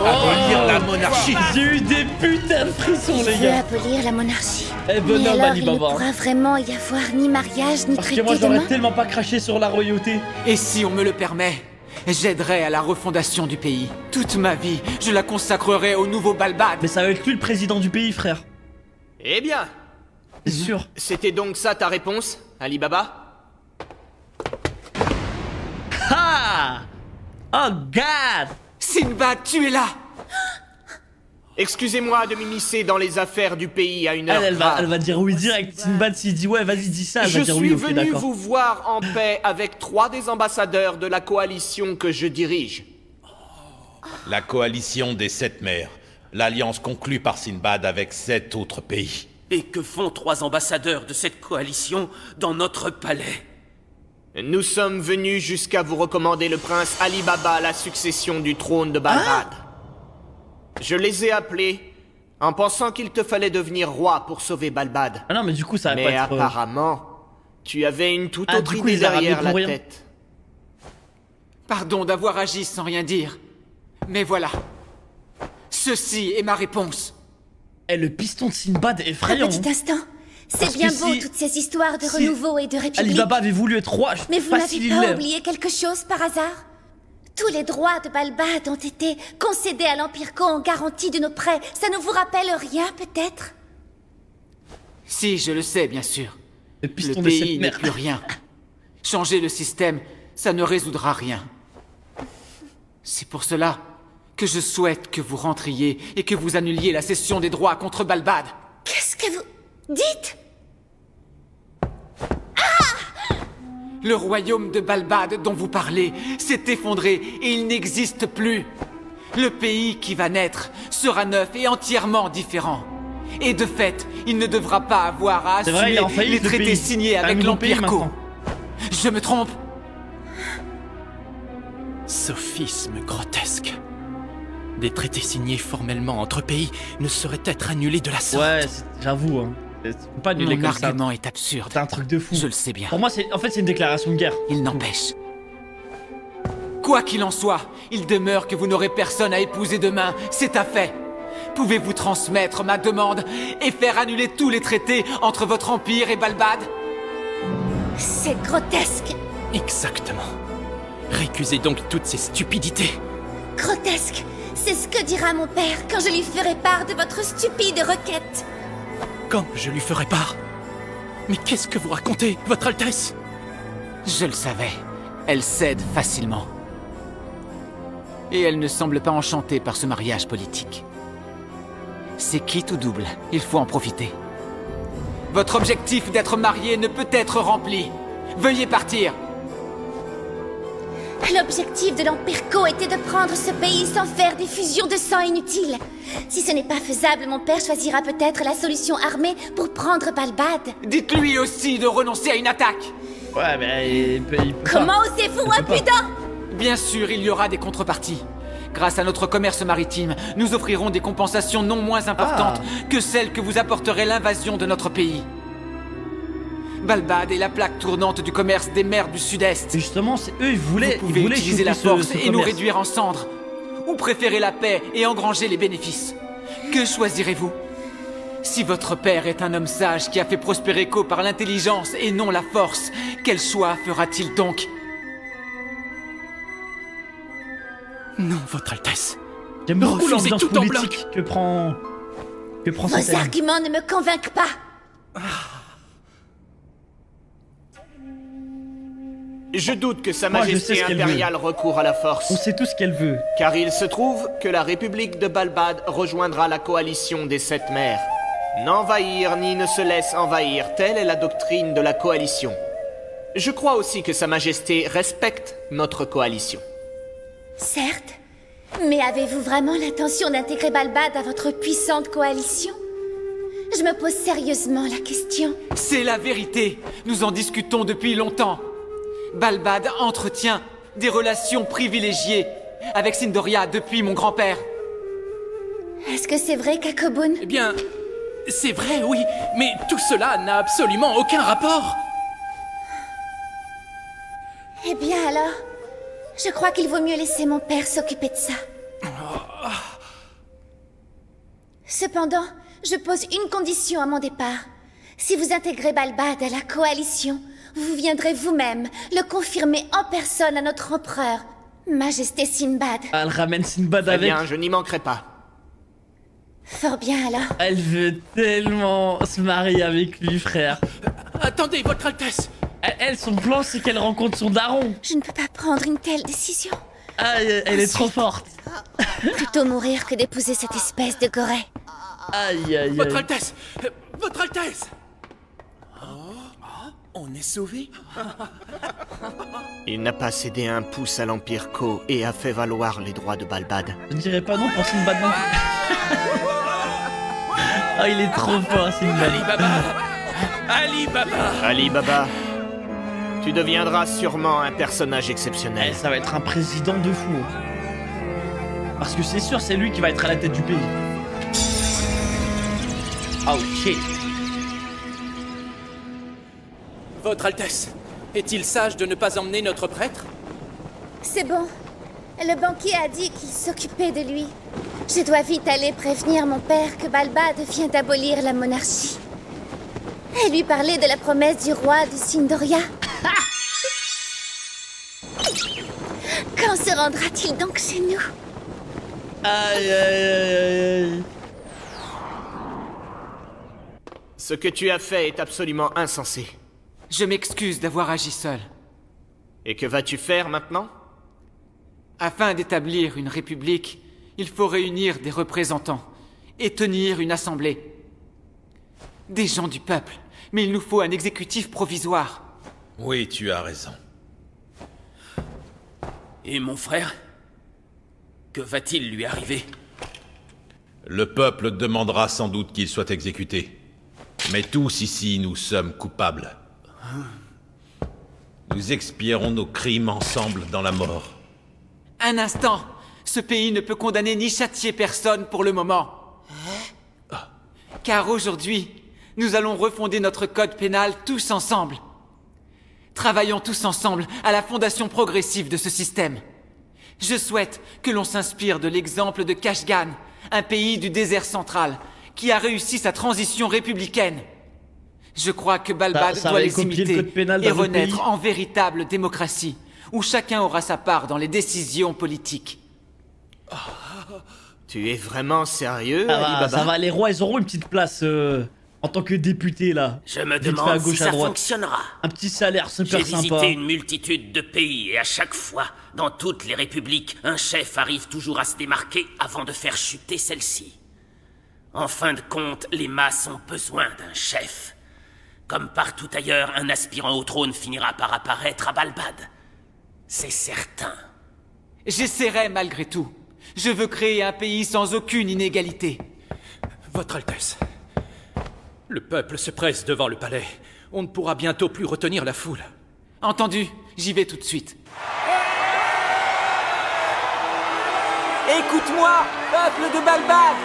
Abolir la monarchie. J'ai eu des putains de frissons, les Je veux gars. abolir la monarchie. Eh Mais bonhomme, alors, Ali il ne Baba. pourra vraiment y avoir ni mariage, ni Parce que traité moi, j'aurais demain? tellement pas craché sur la royauté. Et si on me le permet, j'aiderai à la refondation du pays. Toute ma vie, je la consacrerai au nouveau Balbad. Mais ça va être lui le président du pays, frère. Eh bien, C'est sûr. c'était donc ça ta réponse, Ali Baba? Ha! Oh God! Sinbad, tu es là! Excusez-moi de m'immiscer dans les affaires du pays à une heure grave. Elle va dire oui direct. Sinbad, s'il dit ouais, vas-y, dis ça, elle Je va dire suis oui, ok, venu d'accord. vous voir en paix avec 3 des ambassadeurs de la coalition que je dirige. La coalition des 7 mers. L'alliance conclue par Sinbad avec 7 autres pays. Et que font 3 ambassadeurs de cette coalition dans notre palais? Nous sommes venus jusqu'à vous recommander le prince Ali Baba à la succession du trône de Balbad. Je les ai appelés en pensant qu'il te fallait devenir roi pour sauver Balbad. Ah non, mais du coup, ça va Mais pas être... apparemment, tu avais une toute Ah, autre du coup, idée il a ramené derrière pour la rien. tête. Pardon d'avoir agi sans rien dire. Mais voilà. Ceci est ma réponse. Eh, le piston de Sinbad est Un effrayant. petit instant. C'est Parce bien que beau si- toutes ces histoires de si renouveau et de Ali république. Baba avait voulu être roi, Mais vous facile, n'avez il pas l'est. oublié quelque chose par hasard? Tous les droits de Balbad ont été concédés à l'Empire Ko en garantie de nos prêts. Ça ne vous rappelle rien, peut-être? Si, je le sais, bien sûr. Le piston Le de pays cette n'est merde. plus rien. Changer le système, ça ne résoudra rien. C'est pour cela que je souhaite que vous rentriez et que vous annuliez la cession des droits contre Balbad. Qu'est-ce que vous... Dites! Le royaume de Balbad dont vous parlez s'est effondré et il n'existe plus. Le pays qui va naître sera neuf et entièrement différent. Et de fait, il ne devra pas avoir à assumer les traités signés avec l'Empire Co. Je me trompe? Sophisme grotesque. Des traités signés formellement entre pays ne sauraient être annulés de la sorte. Ouais, j'avoue, hein. Faut pas annuler comme ça. Mon argument est absurde. C'est un truc de fou. Je le sais bien. Pour moi, en fait, c'est une déclaration de guerre. Il n'empêche. Quoi qu'il en soit, il demeure que vous n'aurez personne à épouser demain. C'est un fait. Pouvez-vous transmettre ma demande et faire annuler tous les traités entre votre empire et Balbad? C'est grotesque. Exactement. Récusez donc toutes ces stupidités. Grotesque. C'est ce que dira mon père quand je lui ferai part de votre stupide requête. Quand je lui ferai part? Mais qu'est-ce que vous racontez, Votre Altesse? Je le savais. Elle cède facilement. Et elle ne semble pas enchantée par ce mariage politique. C'est quitte ou double, il faut en profiter. Votre objectif d'être marié ne peut être rempli. Veuillez partir. L'objectif de l'Empire Co était de prendre ce pays sans faire des fusions de sang inutiles. Si ce n'est pas faisable, mon père choisira peut-être la solution armée pour prendre Balbad. Dites-lui aussi de renoncer à une attaque. Ouais, mais il peut Comment osez-vous, impudent? Bien sûr, il y aura des contreparties. Grâce à notre commerce maritime, nous offrirons des compensations non moins importantes que celles que vous apporterait l'invasion de notre pays. Balbad est la plaque tournante du commerce des mers du Sud-Est. Justement, eux, ils voulaient utiliser la force et nous réduire en cendres. Ou préférez la paix et engranger les bénéfices. Que choisirez-vous? Si votre père est un homme sage qui a fait prospérer Co par l'intelligence et non la force, quel choix fera-t-il donc? Non, Votre Altesse. J'aime beaucoup l'ambiance politique que prend Vos arguments ne me convainquent pas. Je doute que Sa Majesté impériale recourt à la force. On sait tout ce qu'elle veut. Car il se trouve que la République de Balbad rejoindra la coalition des 7 mers. N'envahir ni ne se laisse envahir, telle est la doctrine de la coalition. Je crois aussi que Sa Majesté respecte notre coalition. Certes, mais avez-vous vraiment l'intention d'intégrer Balbad à votre puissante coalition? Je me pose sérieusement la question. C'est la vérité. Nous en discutons depuis longtemps. Balbad entretient des relations privilégiées avec Sindoria depuis mon grand-père. Est-ce que c'est vrai, Kakobun? Eh bien, c'est vrai, oui, mais tout cela n'a absolument aucun rapport. Eh bien alors, je crois qu'il vaut mieux laisser mon père s'occuper de ça. Cependant, je pose une condition à mon départ. Si vous intégrez Balbad à la coalition, vous viendrez vous-même le confirmer en personne à notre empereur, Majesté Sinbad. Elle ramène Sinbad avec. Bien, je n'y manquerai pas. Fort bien alors. Elle veut tellement se marier avec lui, frère. Attendez, Votre Altesse. Elle, son plan, c'est qu'elle rencontre son daron. Je ne peux pas prendre une telle décision. Ah, elle est trop forte. Plutôt mourir que d'épouser cette espèce de goret. Aïe, aïe, aïe. Votre Altesse. Votre Altesse. On est sauvés. Il n'a pas cédé un pouce à l'Empire Co et a fait valoir les droits de Balbad. Je ne dirais pas non pour Sinbad non plus. Ah, il est trop fort, Sinbad. Ali Baba. Ali Baba. Ali Baba, tu deviendras sûrement un personnage exceptionnel. Ça va être un président de fou. Parce que c'est sûr, c'est lui qui va être à la tête du pays. Oh shit. Votre Altesse, est-il sage de ne pas emmener notre prêtre? C'est bon. Le banquier a dit qu'il s'occupait de lui. Je dois vite aller prévenir mon père que Balbad vient d'abolir la monarchie. Et lui parler de la promesse du roi de Sindoria. Quand se rendra-t-il donc chez nous? Aïe, aïe, aïe, aïe. Ce que tu as fait est absolument insensé. Je m'excuse d'avoir agi seul. Et que vas-tu faire maintenant? Afin d'établir une république, il faut réunir des représentants et tenir une assemblée. Des gens du peuple. Mais il nous faut un exécutif provisoire. Oui, tu as raison. Et mon frère? Que va-t-il lui arriver? Le peuple demandera sans doute qu'il soit exécuté. Mais tous ici, nous sommes coupables. Nous expierons nos crimes ensemble dans la mort. Un instant. Ce pays ne peut condamner ni châtier personne pour le moment. Car aujourd'hui, nous allons refonder notre code pénal tous ensemble. Travaillons tous ensemble à la fondation progressive de ce système. Je souhaite que l'on s'inspire de l'exemple de Kashgan, un pays du désert central, qui a réussi sa transition républicaine. Je crois que Balbad doit les imiter et renaître en véritable démocratie, où chacun aura sa part dans les décisions politiques. Oh, tu es vraiment sérieux, Ali Baba? Ça va, les rois, ils auront une petite place en tant que député, là. Je me demande si ça fonctionnera. Un petit salaire super sympa. J'ai visité une multitude de pays et à chaque fois, dans toutes les républiques, un chef arrive toujours à se démarquer avant de faire chuter celle-ci. En fin de compte, les masses ont besoin d'un chef. Comme partout ailleurs, un aspirant au trône finira par apparaître à Balbad. C'est certain. J'essaierai malgré tout. Je veux créer un pays sans aucune inégalité. Votre Altesse, le peuple se presse devant le palais. On ne pourra bientôt plus retenir la foule. Entendu, j'y vais tout de suite. Écoute-moi, peuple de Balbad!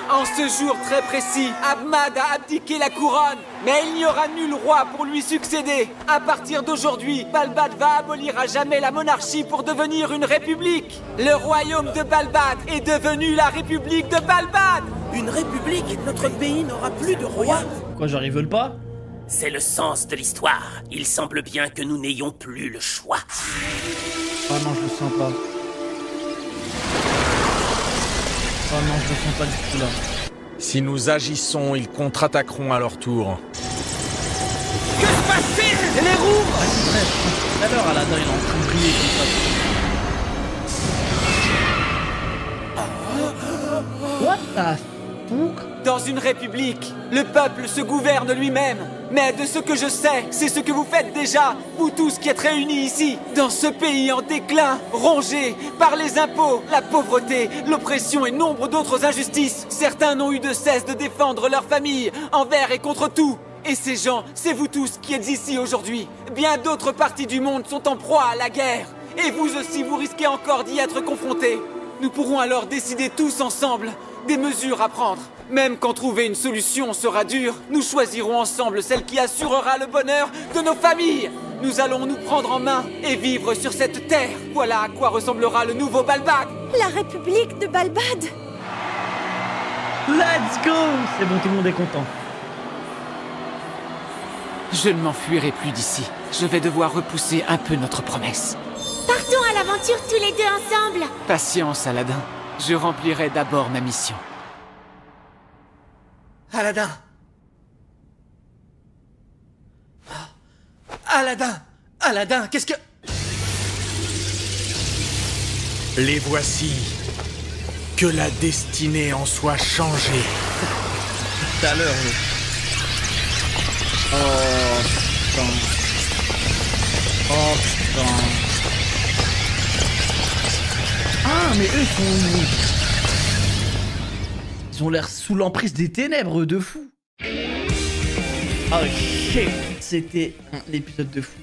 En ce jour très précis, Ahmad a abdiqué la couronne, mais il n'y aura nul roi pour lui succéder. À partir d'aujourd'hui, Balbad va abolir à jamais la monarchie pour devenir une république. Le royaume de Balbad est devenu la république de Balbad. Une république? Notre pays n'aura plus de roi? Quoi, genre ils veulent pas? C'est le sens de l'histoire. Il semble bien que nous n'ayons plus le choix. Oh non, je le sens pas. Oh non, je le sens pas du tout là. Si nous agissons, ils contre-attaqueront à leur tour. Que se passe-t-il? Les roues! Ah, c'est vrai, tout à l'heure, Aladdin, il est en train de briller comme ça. What the fuck? Dans une république, le peuple se gouverne lui-même. Mais de ce que je sais, c'est ce que vous faites déjà, vous tous qui êtes réunis ici, dans ce pays en déclin, rongé par les impôts, la pauvreté, l'oppression et nombre d'autres injustices. Certains n'ont eu de cesse de défendre leur famille, envers et contre tout. Et ces gens, c'est vous tous qui êtes ici aujourd'hui. Bien d'autres parties du monde sont en proie à la guerre. Et vous aussi, vous risquez encore d'y être confrontés. Nous pourrons alors décider tous ensemble des mesures à prendre. Même quand trouver une solution sera dur, nous choisirons ensemble celle qui assurera le bonheur de nos familles. Nous allons nous prendre en main et vivre sur cette terre. Voilà à quoi ressemblera le nouveau Balbad. La République de Balbad. Let's go! C'est bon, tout le monde est content. Je ne m'enfuirai plus d'ici. Je vais devoir repousser un peu notre promesse. Partons à l'aventure tous les deux ensemble. Patience, Aladdin. Je remplirai d'abord ma mission. Aladdin! Aladdin! Aladdin, qu'est-ce que... Les voici. Que la destinée en soit changée. Tout à l'heure, oh putain. Oh putain. Ah, mais eux sont... Ils ont l'air sous l'emprise des ténèbres, de fou. Oh shit. C'était un épisode de fou.